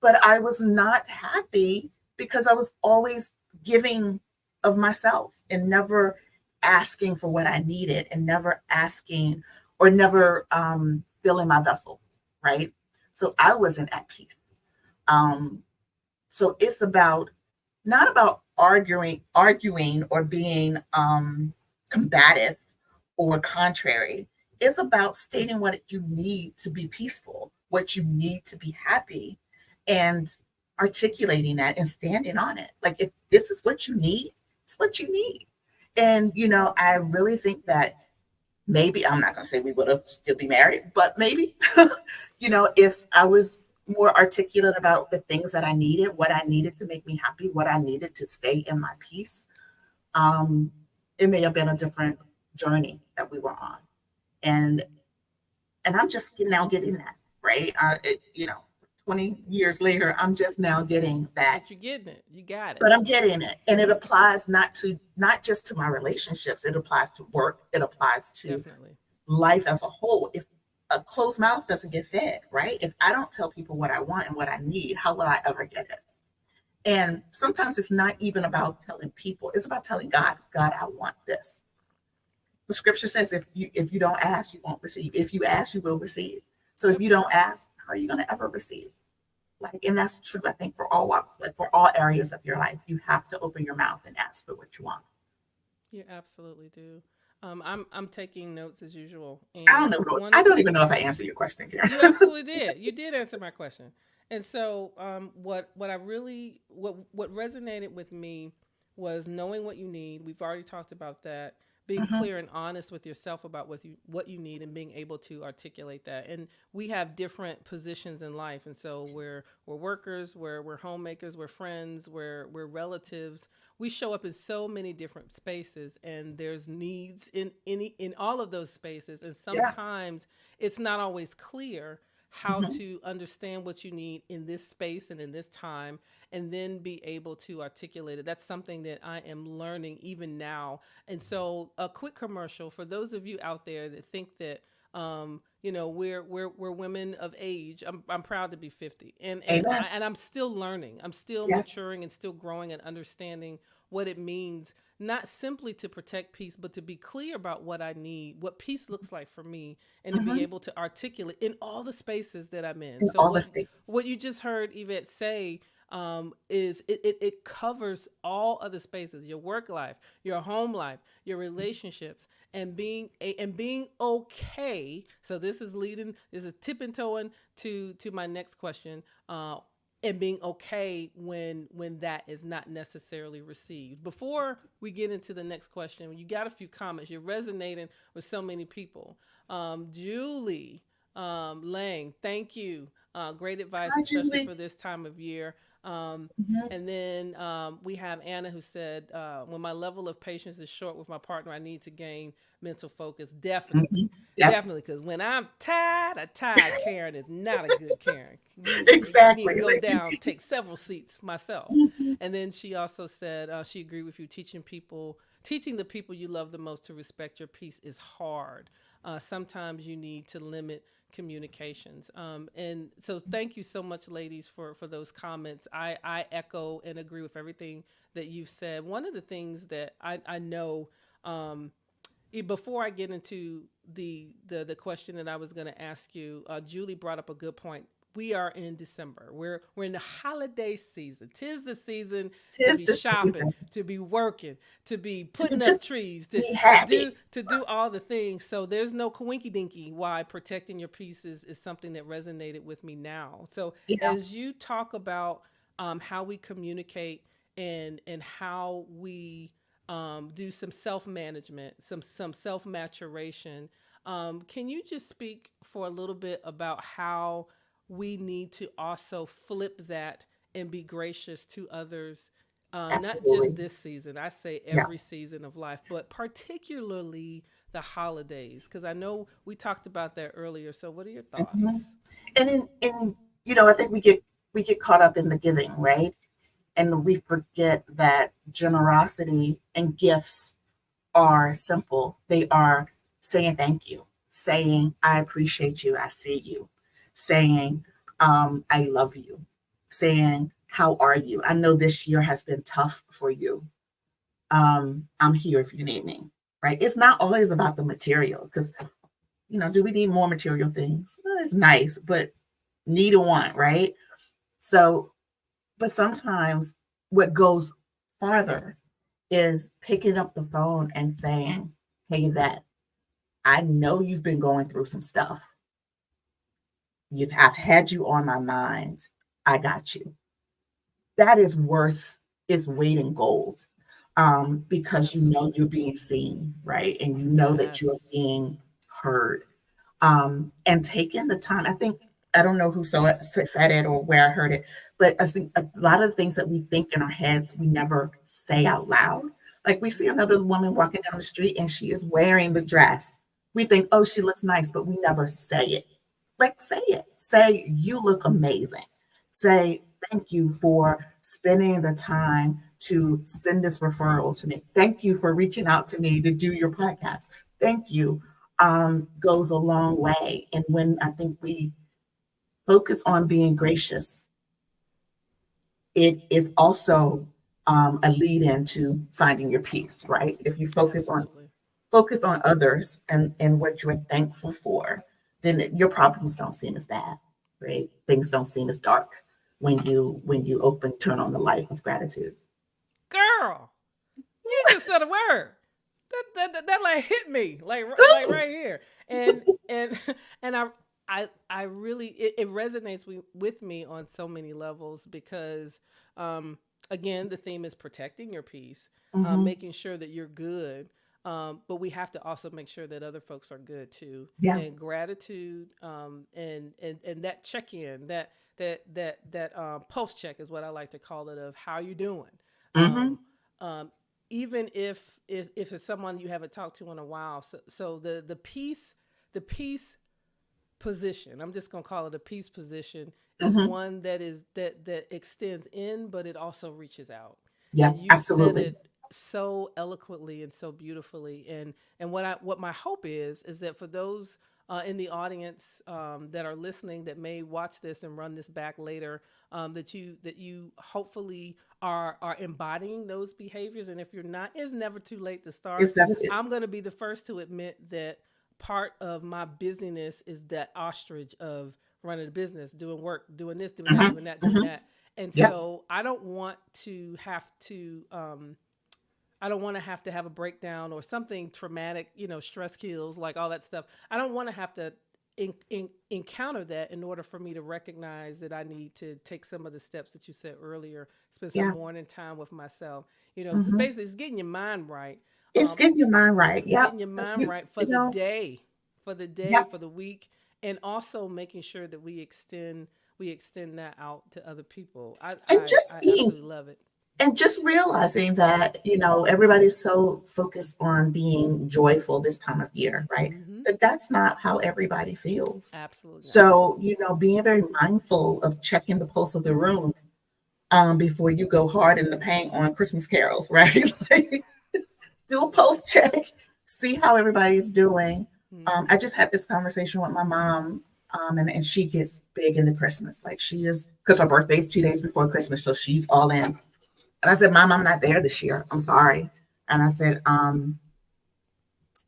but I was not happy because I was always giving of myself and never asking for what I needed and never asking or never filling my vessel, right? So I wasn't at peace. Um, so it's about not about arguing or being combative or contrary. It's about stating what you need to be peaceful, what you need to be happy, and articulating that and standing on it. Like if this is what you need, it's what you need. And I really think that maybe I'm not going to say we would have still be married, but maybe, if I was more articulate about the things that I needed, what I needed to make me happy, what I needed to stay in my peace, um, it may have been a different journey that we were on. And I'm just now getting that, right? 20 years later, I'm just now getting that, But you're getting it. You got it. but I'm getting it. And it applies not just to my relationships, it applies to work, it applies to Definitely. life as a whole. If a closed mouth doesn't get fed, right? If I don't tell people what I want and what I need, how will I ever get it? And sometimes it's not even about telling people, it's about telling God, God, I want this. The scripture says if you don't ask, you won't receive. If you ask, you will receive. So if Yep. you don't ask, how are you going to ever receive? Like, and that's true, I think, for all walks, like for all areas of your life. You have to open your mouth and ask for what you want. You absolutely do. I'm taking notes as usual, I don't and know. one I of don't even know if I answered your question, Karen. you absolutely did. You did answer my question. And so, what I really what resonated with me was knowing what you need. We've already talked about that. Being Mhm. clear and honest with yourself about what you need and being able to articulate that. And we have different positions in life, and so we're workers, we're homemakers, we're friends, we're relatives. We show up in so many different spaces, and there's needs in all of those spaces. And Yeah. sometimes it's not always clear how Hmm. to understand what you need in this space and in this time, and then be able to articulate it. That's something that I am learning even now. And so, a quick commercial for those of you out there that think that we're women of age. I'm proud to be 50, Amen. and I'm still learning. I'm still Yes. maturing and still growing and understanding what it means, not simply to protect peace, but to be clear about what I need, what peace looks like for me, and to be Hmm. able to articulate in all the spaces that I'm in. In So all the spaces. what you just heard Yvette say, is it covers all other spaces: your work life, your home life, your relationships, and being okay. So this is tipping toeing to my next question. And being okay when that is not necessarily received. Before we get into the next question, you got a few comments. You're resonating with so many people. Julie Lang, thank you. Great advice, Hi, especially Julie. for this time of year. Hmm. And then we have Anna who said, when my level of patience is short with my partner, I need to gain mental focus. Definitely. Hmm. Yep. Definitely. Because when I'm tired, a tired Karen is not a good Karen. You need to Exactly. go Like, down, take several seats myself. mhm. And then she also said she agreed with you. Teaching the people you love the most to respect your peace is hard. Sometimes you need to limit communications. And so thank you so much, ladies, for those comments. I echo and agree with everything that you've said. One of the things that I know, um, before I get into the question that I was going to ask you, Julie brought up a good point. We are in December. We're in the holiday season. Tis the season to Tis be the shopping, season to be working, to be to putting up just trees, be to happy. do all the things. So there's no coinky dinky why protecting your peace is something that resonated with me now. So Yeah, as you talk about how we communicate and how we do some self management, some self maturation. Can you just speak for a little bit about how we need to also flip that and be gracious to others? Not just absolutely. this season, I say Yeah. every season of life, but particularly the holidays, because I know we talked about that earlier. So, what are your Hmm. thoughts? And I think we get caught up in the giving, right? And we forget that generosity and gifts are simple. They are saying thank you, saying I appreciate you, I see you, saying I love you, saying how are you? I know this year has been tough for you. I'm here if you need me. Right? It's not always about the material because do we need more material things? Well, it's nice, but need a want, right? So, but sometimes what goes farther is picking up the phone and saying, hey, that I know you've been going through some stuff. I've had you on my mind. I got you. That is worth its weight in gold, because you're Absolutely. being seen, right? And you know that you're Yes. being heard. And taking the time. I think I don't know who said it or where I heard it, but I think a lot of the things that we think in our heads we never say out loud. Like we see another woman walking down the street and she is wearing the dress. We think, oh, she looks nice, but we never say it. Like say it. Say you look amazing. Say thank you for spending the time to send this referral to me. Thank you for reaching out to me to do your podcast. Thank you, goes a long way. And when I think we focus on being gracious, it is also a lead into finding your peace, right? If you Absolutely. focus on others and what you're thankful for, then your problems don't seem as bad, right? Things don't seem as dark when you turn on the light of gratitude. Girl, you just said a word. That like hit me like Ooh, right here. And and I really it resonates with me on so many levels because um again the theme is protecting your peace, mhm. making sure that you're good. But we have to also make sure that other folks are good too. Yeah. And gratitude, and that check in, that pulse check is what I like to call it, of how you doing. Hmm. Um, um, Even if it's someone you haven't talked to in a while. So the peace position, I'm just going to call it a peace position, is Hmm. one that extends in, but it also reaches out. Yeah, And you said absolutely. it so eloquently and so beautifully. And what my hope is that for those in the audience that are listening, that may watch this and run this back later, that you hopefully are embodying those behaviors. And if you're not, it's never too late to start. It's definitely. I'm going to be the first to admit that part of my busyness is that ostrich of running a business, doing work, doing this, doing that, Hmm. doing that, doing Hmm. that. And Yep. so I don't want to have to I don't want to have a breakdown or something traumatic, stress kills, like all that stuff. I don't want to have to encounter that in order for me to recognize that I need to take some of the steps that you said earlier, spend some Yeah. morning time with myself. So Hmm. basically, it's getting your mind right, It's um, getting your mind right. Yep. getting your That's mind you. right for You the know. day, for the day, Yep. for the week, and also making sure that we extend that out to other people. I And I, just I being absolutely love it. and just realizing that, everybody's so focused on being joyful this time of year, right? Hmm. But that's not how everybody feels. Absolutely not. So, being very mindful of checking the pulse of the room, before you go hard in the paint on Christmas carols, right? Like, do a pulse check, see how everybody's doing. Hmm. I just had this conversation with my mom, and she gets big into Christmas. Like, she is, because her birthday's 2 days before Christmas, so she's all in. And I said, Mom, I'm not there this year. I'm sorry. And I said,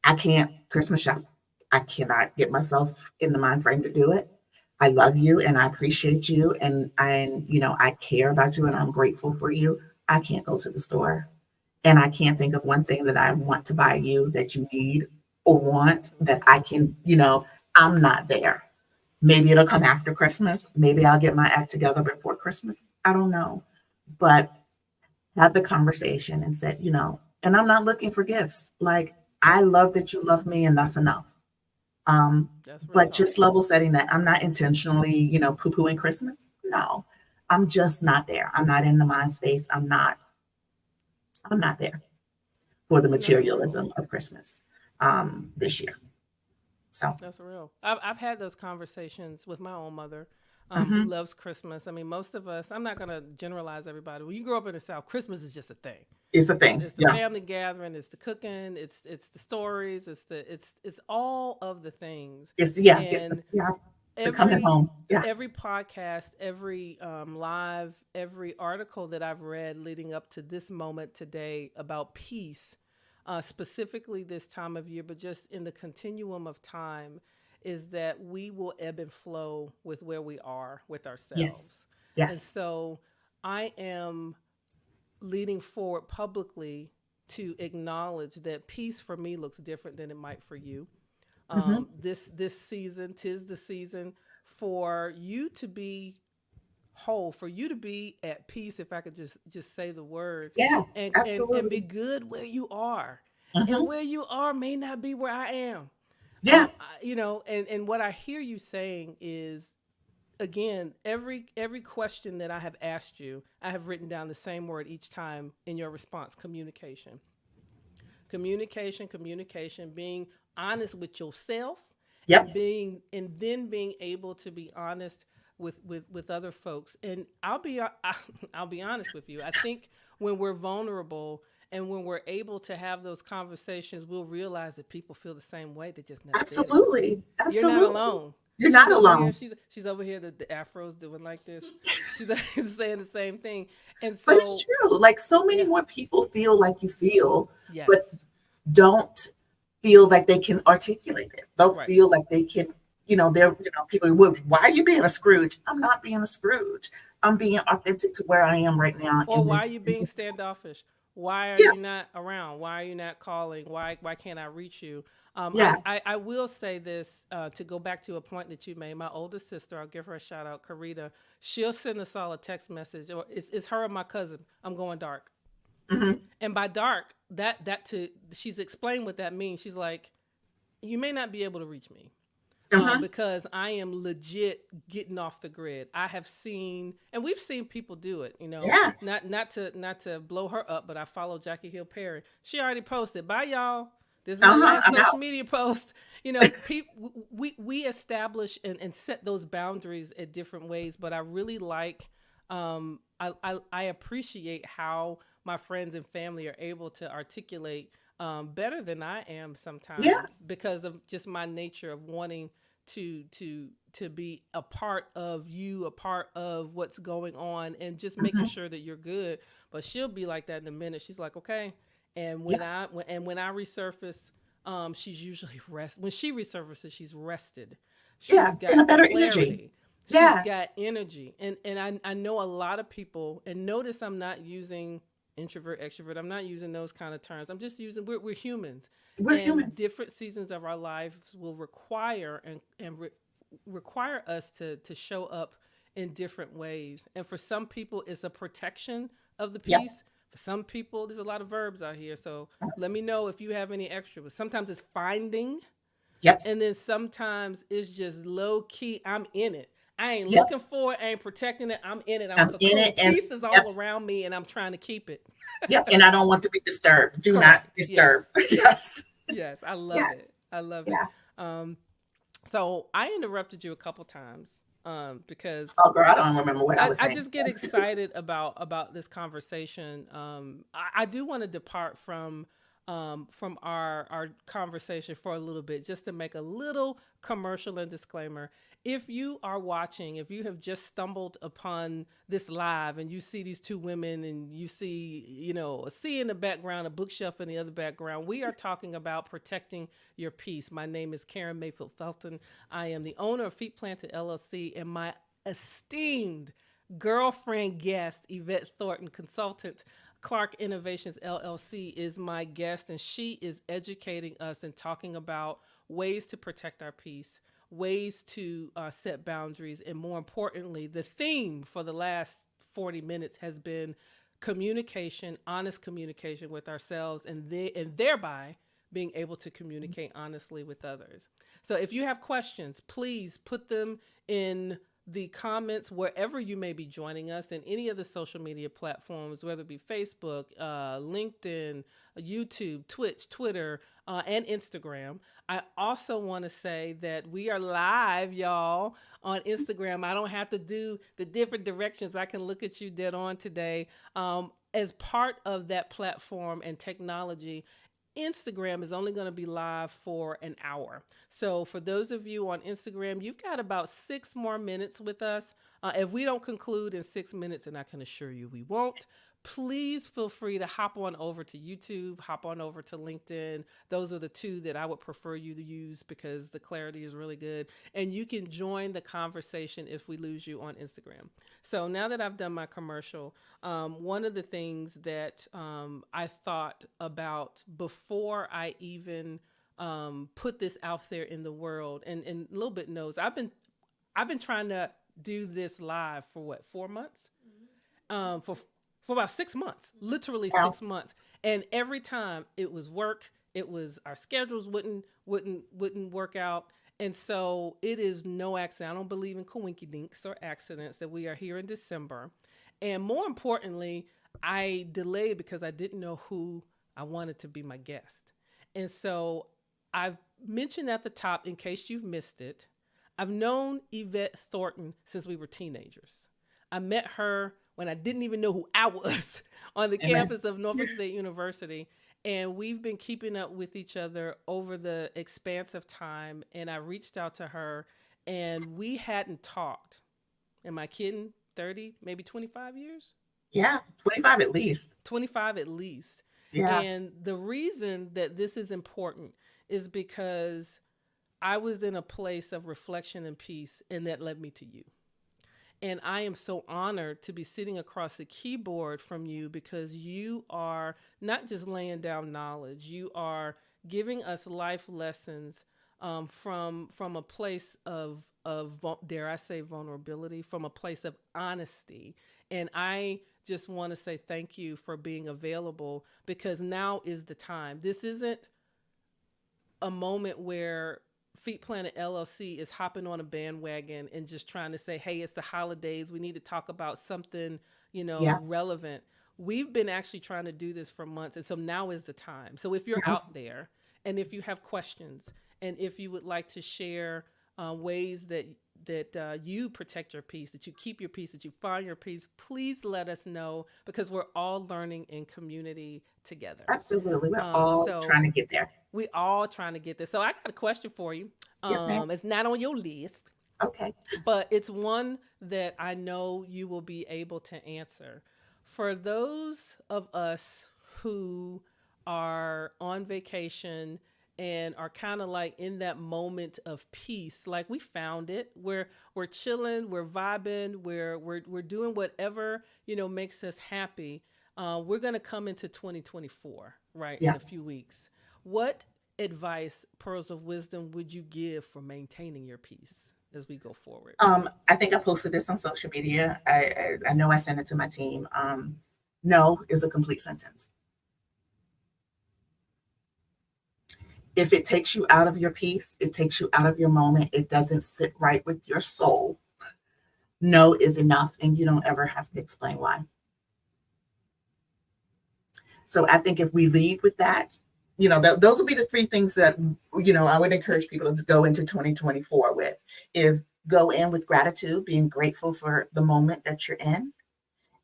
I can't Christmas shop. I cannot get myself in the mind frame to do it. I love you and I appreciate you and I care about you and I'm grateful for you. I can't go to the store and I can't think of one thing that I want to buy you that you need or want that I can, I'm not there. Maybe it'll come after Christmas. Maybe I'll get my act together before Christmas. I don't know. But had the conversation and said, and I'm not looking for gifts. Like, I love that you love me and that's enough. Um, That's real but talk. just level setting that I'm not intentionally, poo-pooing Christmas. No, I'm just not there. I'm not in the mind space. I'm not there for the And that's real. materialism of Christmas this year. So, That's real. I've had those conversations with my own mother, who mhm, loves Christmas. I mean, most of us, I'm not going to generalize everybody. When you grow up in the South, Christmas is just a thing. it's a It's, thing. it's the Yeah. family gathering, it's the cooking, it's the stories, it's all of the things. And The coming every home. Yeah. every podcast, every live, every article that I've read leading up to this moment today about peace, specifically this time of year, but just in the continuum of time, is that we will ebb and flow with where we are with Yes. ourselves. And Yes. so I am leading forward publicly to acknowledge that peace for me looks different than it might for you. Hmm. This season, tis the season for you to be whole, for you to be at peace, if I could just say the word, Yeah. and be Absolutely. good where you are. And Hmm. where you are may not be where I am. Yeah. And what I hear you saying is, again, every question that I have asked you, I have written down the same word each time in your response: communication. Communication, being honest with yourself, and Yep. then being able to be honest with other folks. And I'll be honest with you. I think when we're vulnerable and when we're able to have those conversations, we'll realize that people feel the same way. They just never said it. Absolutely. You're not Absolutely. alone. You're She's not over here. alone. She's over here. The afro's doing like this. She's saying the same thing. And But it's so, true. Like, so many yeah, more people feel like you feel, but yes, don't feel like they can articulate it. Don't right. feel like they can, people would, why are you being a Scrooge? I'm not being a Scrooge. I'm being authentic to where I am right now Or why are you in being this. standoffish? Why are Yeah. you not around? Why are you not calling? Why can't I reach you? Yeah. I will say this, to go back to a point that you made. My oldest sister, I'll give her a shout out, Karita. She'll send us all a text message, or it's her and my cousin. I'm going dark. Hmm. And by dark, she's explained what that means. She's like, you may not be able to reach me, Hmm. because I am legit getting off the grid. I have seen, and we've seen people do it. Yeah. Not to blow her up, but I follow Jackie Hill Perry. She already posted. Bye, y'all. This is my Uh-huh. last I'm social out. media post. we establish and set those boundaries at different ways, but I really like, I appreciate how my friends and family are able to articulate better than I am Yeah. sometimes, because of just my nature of wanting to be a part of you, a part of what's going on, and just making Hmm. sure that you're good. But she'll be like that in a minute. She's like, okay. And Yeah. when I resurface, she's usually when she resurfaces, she's rested. Yeah. She's And a got better energy. clarity. She's Yeah. got energy. And I know a lot of people, and notice I'm not using introvert, extrovert. I'm not using those kind of terms. I'm just using, we're humans. We're And humans. different seasons of our lives will require require us to show up in different ways. And for some people, it's a protection of the Yep. peace. For some people, there's a lot of verbs out here. So let me know if you have any extra. But sometimes it's finding, Yep. and then sometimes it's just low key. I'm in it. I ain't Yep. looking for it. I ain't protecting it. I'm in it. I'm I'm in cocoon. it, and Peace is yep. all around me, and I'm trying to keep it. Yep. And I don't want to be disturbed. Do not Correct. disturb. Yes. Yes. Yes. I love it. Yes. I love it. Yeah. Um, so I interrupted you a couple times, because Oh, girl, I don't remember what I was I saying. just get excited about this conversation. I do want to depart from our conversation for a little bit, just to make a little commercial and disclaimer. If you are watching, if you have just stumbled upon this live and you see these two women and you see, a sea in the background, a bookshelf in the other background, we are talking about protecting your peace. My name is Karrin Mayfield Thornton. I am the owner of Feet Planted LLC, and my esteemed girlfriend guest, Yvette Thornton, consultant, Clark Innovations LLC, is my guest, and she is educating us and talking about ways to protect our peace, ways to set boundaries, and more importantly, the theme for the last 40 minutes has been communication, honest communication with ourselves, and thereby being able to communicate honestly with others. So if you have questions, please put them in the comments wherever you may be joining us in any of the social media platforms, whether it be Facebook, LinkedIn, YouTube, Twitch, Twitter, and Instagram. I also want to say that we are live, y'all, on Instagram. I don't have to do the different directions. I can look at you dead on today. As part of that platform and technology, Instagram is only going to be live for an hour. So for those of you on Instagram, you've got about 6 more minutes with us. If we don't conclude in 6 minutes, and I can assure you we won't, please feel free to hop on over to YouTube, hop on over to LinkedIn. Those are the two that I would prefer you to use because the clarity is really good. And you can join the conversation if we lose you on Instagram. So now that I've done my commercial, one of the things that I thought about before I even put this out there in the world, and a little bit knows, I've been trying to do this live for what, 4 months? For about 6 months, literally Well, 6 months, and every time it was work, it was our schedules wouldn't work out, and so it is no accident. I don't believe in coinkydinks or accidents that we are here in December, and more importantly, I delayed because I didn't know who I wanted to be my guest, and so I've mentioned at the top in case you've missed it. I've known Yvette Thornton since we were teenagers. I met her when I didn't even know who I was on the amen. campus of Norfolk State University. And we've been keeping up with each other over the expanse of time. And I reached out to her, and we hadn't talked. Am I kidding? 30, maybe 25 years? Yeah. 25 at least. 25 at least. Yeah. And the reason that this is important is because I was in a place of reflection and peace, and that led me to you. And I am so honored to be sitting across the keyboard from you because you are not just laying down knowledge, you are giving us life lessons from a place of dare I say vulnerability, from a place of honesty. And I just want to say thank you for being available because now is the time. This isn't a moment where Feet Planet LLC is hopping on a bandwagon and just trying to say, hey, it's the holidays. We need to talk about something, Yeah. relevant. We've been actually trying to do this for months. And so now is the time. So if you're Yes. out there And if you have questions, and if you would like to share ways that you protect your peace, that you keep your peace, that you find your peace, please let us know because we're all learning in community together. Absolutely. We're all So trying to get there. we all trying to get this. So I got a question for you. Yes, ma'am. It's not on your list, Okay. but it's one that I know you will be able to answer. For those of us who are on vacation and are kind of like in that moment of peace, like we found it, we're chilling, we're vibing, we're doing whatever makes us happy. We're gonna come into 2024, right, in Yeah. a few weeks. What advice, pearls of wisdom, would you give for maintaining your peace as we go forward? I think I posted this on social media. I know I sent it to my team. No is a complete sentence. If it takes you out of your peace, it takes you out of your moment, it doesn't sit right with your soul. No is enough, and you don't ever have to explain why. So I think if we lead with that, those will be the three things that, I would encourage people to go into 2024 with is go in with gratitude, being grateful for the moment that you're in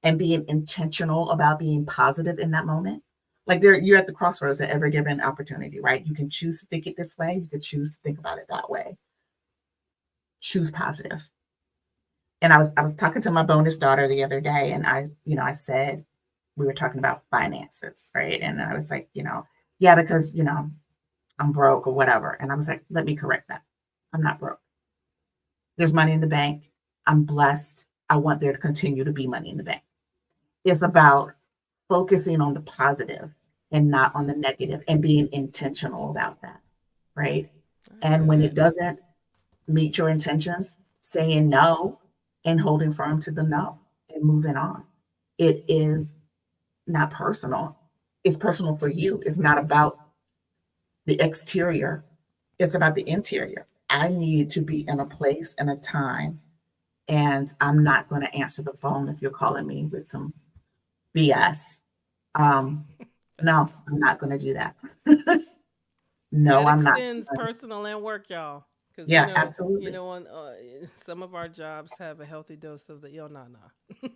and being intentional about being positive in that moment. Like you're at the crossroads at every given opportunity, right? You can choose to think it this way. You could choose to think about it that way. Choose positive. And I was talking to my bonus daughter the other day, and I said we were talking about finances, right? And I was like, yeah, because I'm broke or whatever. And I was like, let me correct that. I'm not broke. There's money in the bank. I'm blessed. I want there to continue to be money in the bank. It's about focusing on the positive and not on the negative and being intentional about that, right? I And love when it that. doesn't meet your intentions, saying no and holding firm to the no and moving on. It is not personal. It's personal for you. It's not about the exterior, it's about the interior. I need to be in a place and a time, and I'm not going to answer the phone if you're calling me with some BS. Um, no, Facts. I'm not going to do that. No, That I'm not. extends personal and work, y'all. Because Yeah, absolutely. on some of our jobs have a healthy dose of the yo nah nah.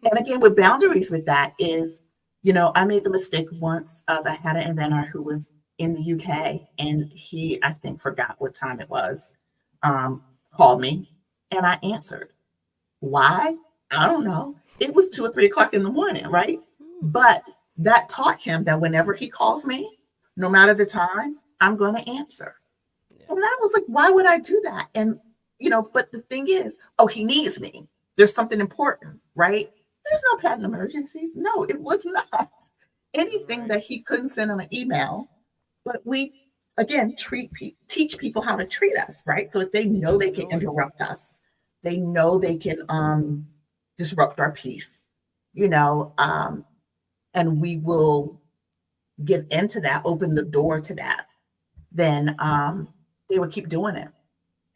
And again, with boundaries with that is, I made the mistake once of I had an inventor who was in the UK and he, I think, forgot what time it was, called me and I answered. Why? I don't know. It was 2 or 3 o'clock in the morning, right? Ooh, But that taught him that whenever he calls me, no matter the time, I'm going to answer. yeah, And I was like, why would I do that? And, but the thing is, oh, he needs me. There's something important, right? There's no patent emergencies. No, it was not. that's Anything right. that he couldn't send on an email, but we, again, teach people how to treat us, right? So if they know I they can know it. interrupt us, they know they can disrupt our peace, you know, um, and we will give into that, open the door to that, then they would keep doing it.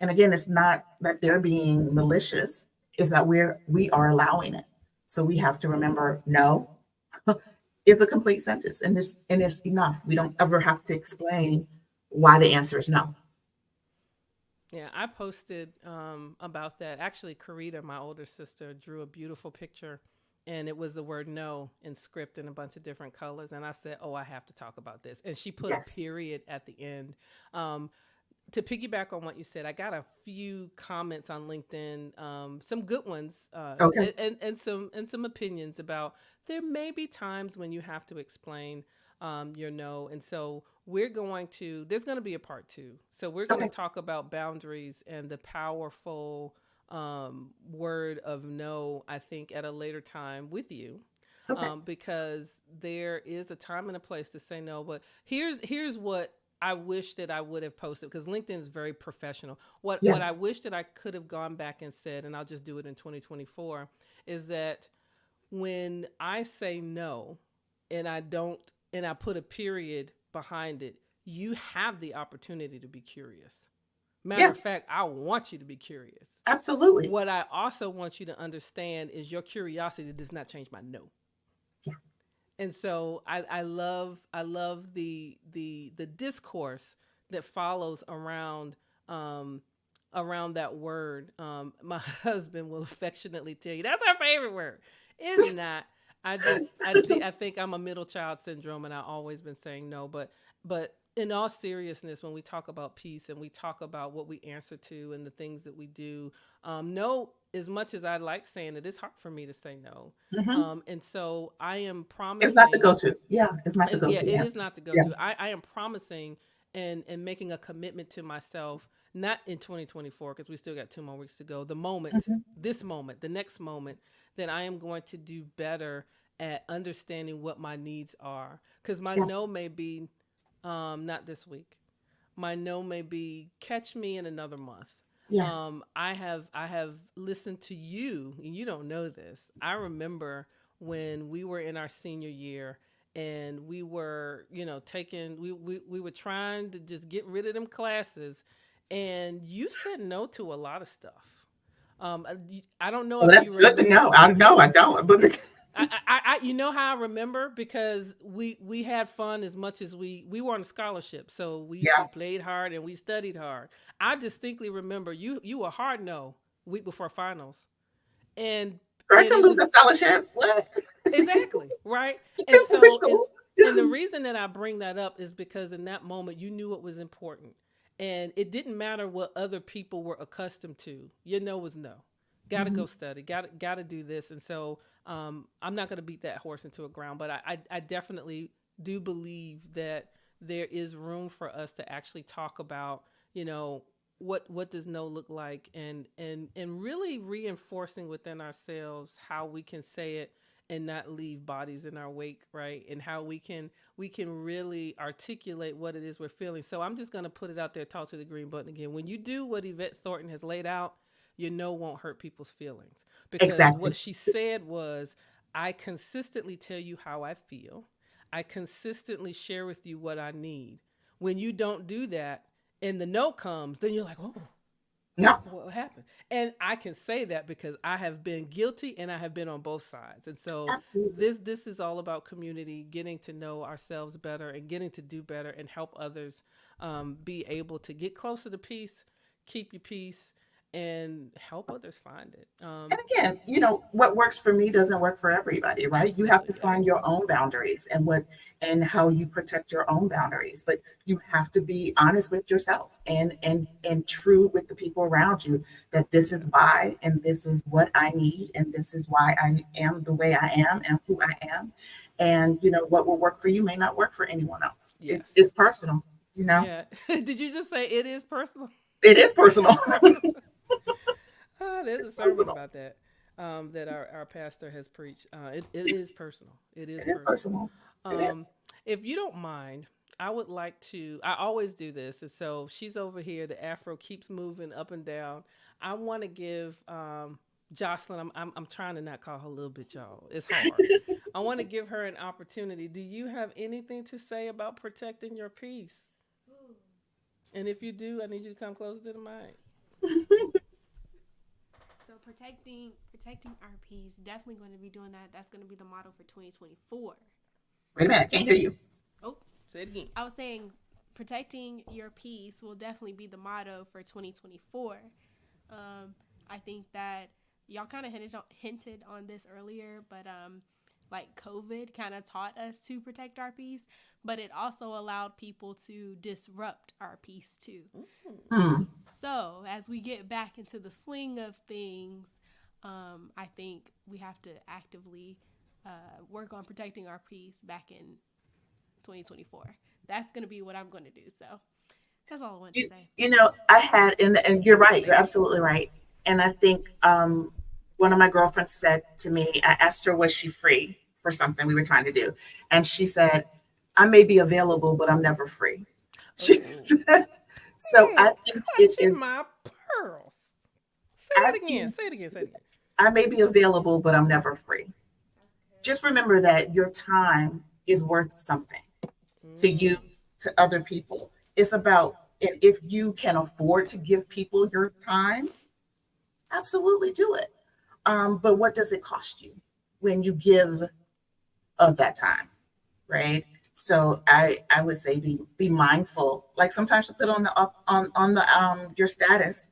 And again, it's not that they're being malicious, it's that we are allowing it. So we have to remember no is a complete sentence and it's enough. We don't ever have to explain why the answer is no. Yeah, I posted about that. Actually, Karita, my older sister, drew a beautiful picture, and it was the word "no" in script in a bunch of different colors. And I said, "Oh, I have to talk about this." And she put a Yes. period at the end. Um, to piggyback on what you said, I got a few comments on LinkedIn, some good ones, Okay. and some opinions about there may be times when you have to explain your no, and so we're going to. There's going to be a part two, so we're going to Okay. talk about boundaries and the powerful word of no. I think at a later time with you, Okay. because there is a time and a place to say no. But here's what I wish that I would have posted because LinkedIn is very professional. What Yeah. I wish that I could have gone back and said, and I'll just do it in 2024, is that when I say no and I don't and I put a period behind it, you have the opportunity to be curious. Matter Yeah. of fact, I want you to be curious. Absolutely. What I also want you to understand is your curiosity does not change my no. Yeah. And so I love the discourse that follows um, around that word. My husband will affectionately tell you that's our favorite word. It's not. I think I'm a middle child syndrome, and I've always been saying no. But in all seriousness, when we talk about peace and we talk about what we answer to and the things that we do, no, as much as I like saying it, it's hard for me to say no. Hmm. And so I am It's not the promising. go-to. Yeah, it's not the Yeah, go-to it is answer. not to go Yeah. to. I am promising and making a commitment to myself, not in 2024, because we still got 2 more weeks to go. The moment, Hmm. this moment, the next moment, that I am going to do better at understanding what my needs are. Because my Yeah. no may be not this week. My no may be catch me in another month. Yes. I have listened to you, and you don't know this. I remember when we were in our senior year and we were, taking we were trying to just get rid of them classes, and you said no to a lot of stuff. I don't know Well, if that's you good to know. remember. I know I don't, but You know how I remember, because we had fun as much as we were on a scholarship, so we yeah, played hard and we studied hard. I distinctly remember you were hard no week before finals, and I and can it lose a was scholarship. What? exactly right. And In so school. and the reason that I bring that up is because in that moment you knew it was important, and it didn't matter what other people were accustomed to. Your no was no. Got to Hmm. go study. Got to do this. And so I'm not going to beat that horse into a ground, but I definitely do believe that there is room for us to actually talk about, you know, what does no look like, and really reinforcing within ourselves how we can say it and not leave bodies in our wake, right? And how we can really articulate what it is we're feeling. So I'm just going to put it out there, talk to the green button again. When you do what Yvette Thornton has laid out, you know won't hurt people's feelings, because what Exactly. she said was, I consistently tell you how I feel. I consistently share with you what I need. When you don't do that and the no comes, then you're like, oh, Yeah, what happened? And I can say that because I have been guilty and I have been on both sides. And so absolutely. this is all about community, getting to know ourselves better and getting to do better and help others be able to get closer to peace, keep your peace, and help others find it. And again, what works for me doesn't work for everybody, right? You have Absolutely, to yeah, find your own boundaries and how you protect your own boundaries. But you have to be honest with yourself and true with the people around you that this is why and this is what I need and this is why I am the way I am and who I am. And what will work for you may not work for anyone else. It's yes, it's personal, you know. yeah. Did you just say it is personal? It is personal. There's a sermon Personal. about that that our pastor has preached. It is personal. It is It is personal. personal. It Um, is. if you don't mind, I would like to. I always do this, and so she's over here. The afro keeps moving up and down. I want to give Jocelyn. I'm trying to not call her a little bit, y'all. It's hard. I want to give her an opportunity. Do you have anything to say about protecting your peace? And if you do, I need you to come closer to the mic. So protecting our peace, definitely going to be doing that. That's going to be the motto for 2024. Wait a minute, I can't hear you. Oh, Say it again. I was saying protecting your peace will definitely be the motto for 2024. I think that y'all kind of hinted on this earlier, but like COVID kind of taught us to protect our peace, but it also allowed people to disrupt our peace too. Hmm. So, as we get back into the swing of things, I think we have to actively work on protecting our peace back in 2024. That's going to be what I'm going to do. So, that's all I wanted to You, say. I had and you're right. You're absolutely right. And I think one of my girlfriends said to me, I asked her, was she free for something we were trying to do? And she said, I may be available, but I'm never free. She Oh, said, so I think it clutching is my pearls. Say I that again. think Say it again. Say it again. I may be available, but I'm never free. Just remember that your time is worth something to you, Mm, to other people. It's about, and if you can afford to give people your time, absolutely do it. But what does it cost you when you give of that time, right? So I would say be mindful. Like sometimes you put on the up on the your status,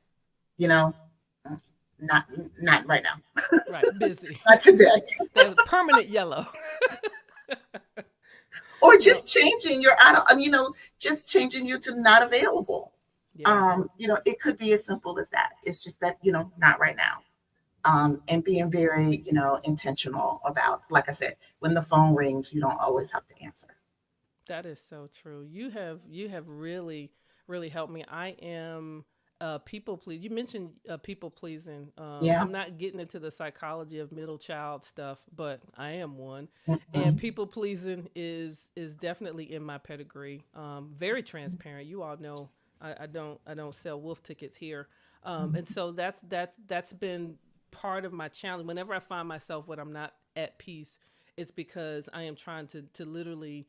you know, not not right now, Right, busy. not today. There's permanent yellow. Or Well, just changing your out of, just changing you to not available. yeah, It could be as simple as that. It's just that, not right now. And being very, intentional about, like I said, when the phone rings, you don't always have to answer. that is so true. You have really really helped me. I am people please. You mentioned people pleasing. Yeah. I'm not getting into the psychology of middle child stuff, but I am one. And Mm-mm. people pleasing is definitely in my pedigree. Very transparent. You all know I don't sell wolf tickets here. And so that's been part of my challenge. Whenever I find myself when I'm not at peace, it's because I am trying to literally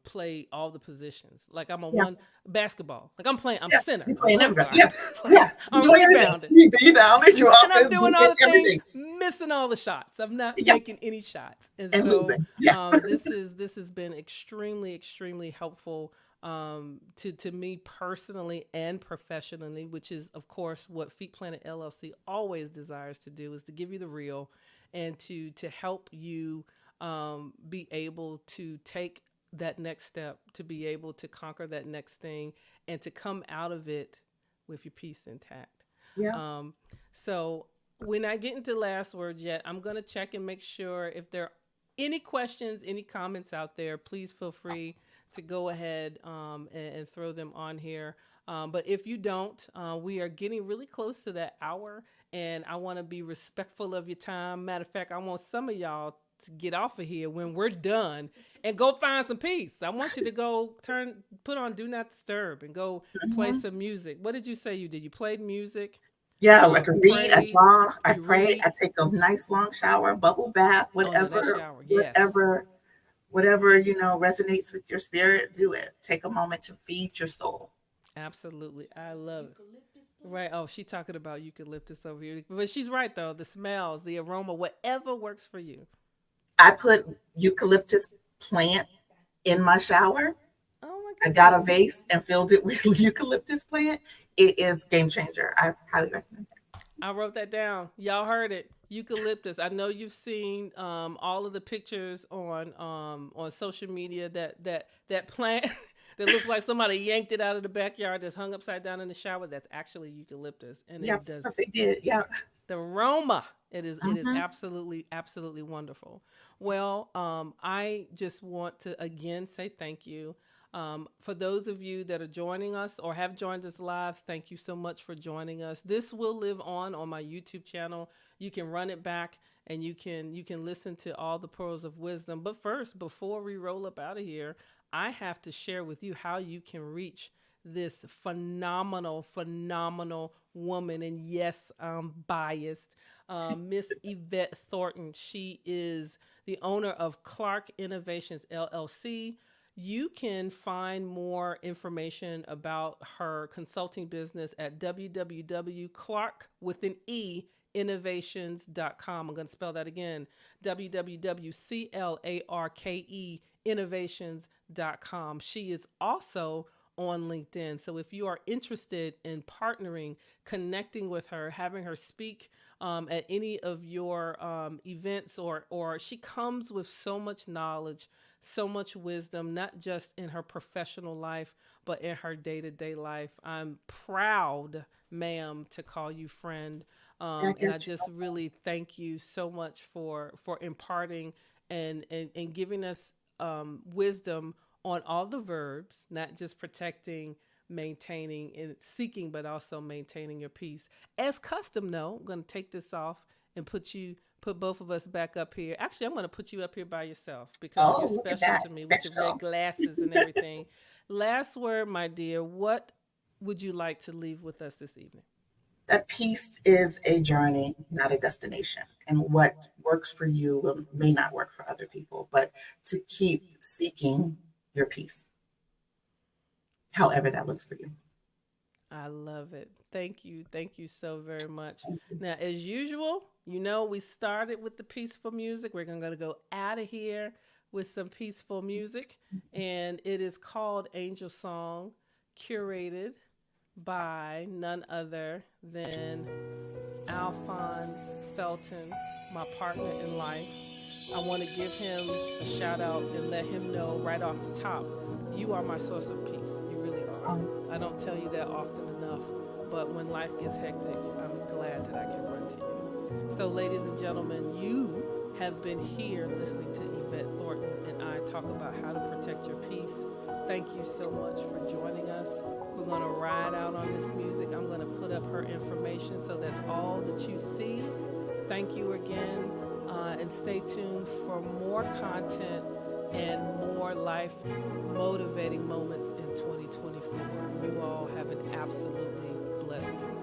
play all the positions. Like I'm a Yeah. one basketball. Like I'm playing. I'm Yeah. center. You're I'm playing point everybody. guard. Yeah. Yeah. Like You're I'm doing everything. rebounding, You down, you and I'm offense, doing all defense, the things, everything. missing all the shots. I'm not Yeah. making any shots, and And so losing. Yeah. this has been extremely helpful to me personally and professionally, which is of course what Feet Planet LLC always desires to do, is to give you the real and to help you be able to take that next step, to be able to conquer that next thing, and to come out of it with your peace intact. Yeah. Um, so we're not getting to last words yet. I'm going to check and make sure if there are any questions, any comments out there, please feel free to go ahead and throw them on here. But if you don't, we are getting really close to that hour, and I want to be respectful of your time. Matter of fact, I want some of y'all to get off of here when we're done and go find some peace. I want you to go put on Do Not Disturb and go play Mhm. some music. What did you say you did? You played music, Yeah, I can read, I prayed, draw, I you pray, read. I take a nice long shower, bubble bath, Oh no, that whatever, shower. Yes. whatever, whatever, resonates with your spirit, do it. Take a moment to feed your soul. Absolutely. I love it. Right. Oh, she talking about eucalyptus over here. But she's right though. The smells, the aroma, whatever works for you. I put eucalyptus plant in my shower. Oh my I got a goodness. vase and filled it with eucalyptus plant. It is game changer. I highly recommend it. I wrote that down. Y'all heard it. Eucalyptus. I know you've seen all of the pictures on social media that plant that looks like somebody yanked it out of the backyard that's hung upside down in the shower. That's actually eucalyptus, and Yep, it does yes, they did. Yeah. the aroma. It is Hmm. absolutely wonderful. Well, I just want to again say thank you. For those of you that are joining us or have joined us live, thank you so much for joining us. This will live on my YouTube channel. You can run it back and you can listen to all the pearls of wisdom. But first, before we roll up out of here, I have to share with you how you can reach this phenomenal woman. And yes, I'm biased. Miss Yvette Thornton. She is the owner of Clark Innovations LLC. You can find more information about her consulting business at www.clark with an E innovations.com. I'm going to spell that again, www.clarke innovations.com. She is also on LinkedIn. So if you are interested in partnering, connecting with her, having her speak at any of your events, or she comes with so much knowledge, so much wisdom, not just in her professional life, but in her day-to-day life. I'm proud, ma'am, to call you friend. I And I got you. just really thank you so much for imparting and giving us wisdom on all the verbs, not just protecting, maintaining, and seeking, but also maintaining your peace. As custom, though, I'm going to take this off and put both of us back up here. Actually, I'm going to put you up here by yourself because you're Oh, look at special that. to me with your red Special. glasses and everything. Last word, my dear. What would you like to leave with us this evening? That peace is a journey, not a destination. And what works for you may not work for other people, but to keep seeking your peace, however that looks for you. I love it. Thank you. Thank you so very much. Now, as usual, we started with the peaceful music. We're going to go out of here with some peaceful music, and it is called Angel Song, curated by none other than Alphonse Felton, my partner in life. I want to give him a shout out and let him know right off the top, you are my source of peace. You really are. I don't tell you that often enough, but when life gets hectic, I'm glad that I can run to you. So, ladies and gentlemen, you have been here listening to Yvette Thornton and I talk about how to protect your peace. Thank you so much for joining us. We're going to ride out on this music. I'm going to put up her information so that's all that you see. Thank you again, and stay tuned for more content and more life motivating moments in 2024. You all have an absolutely blessed week.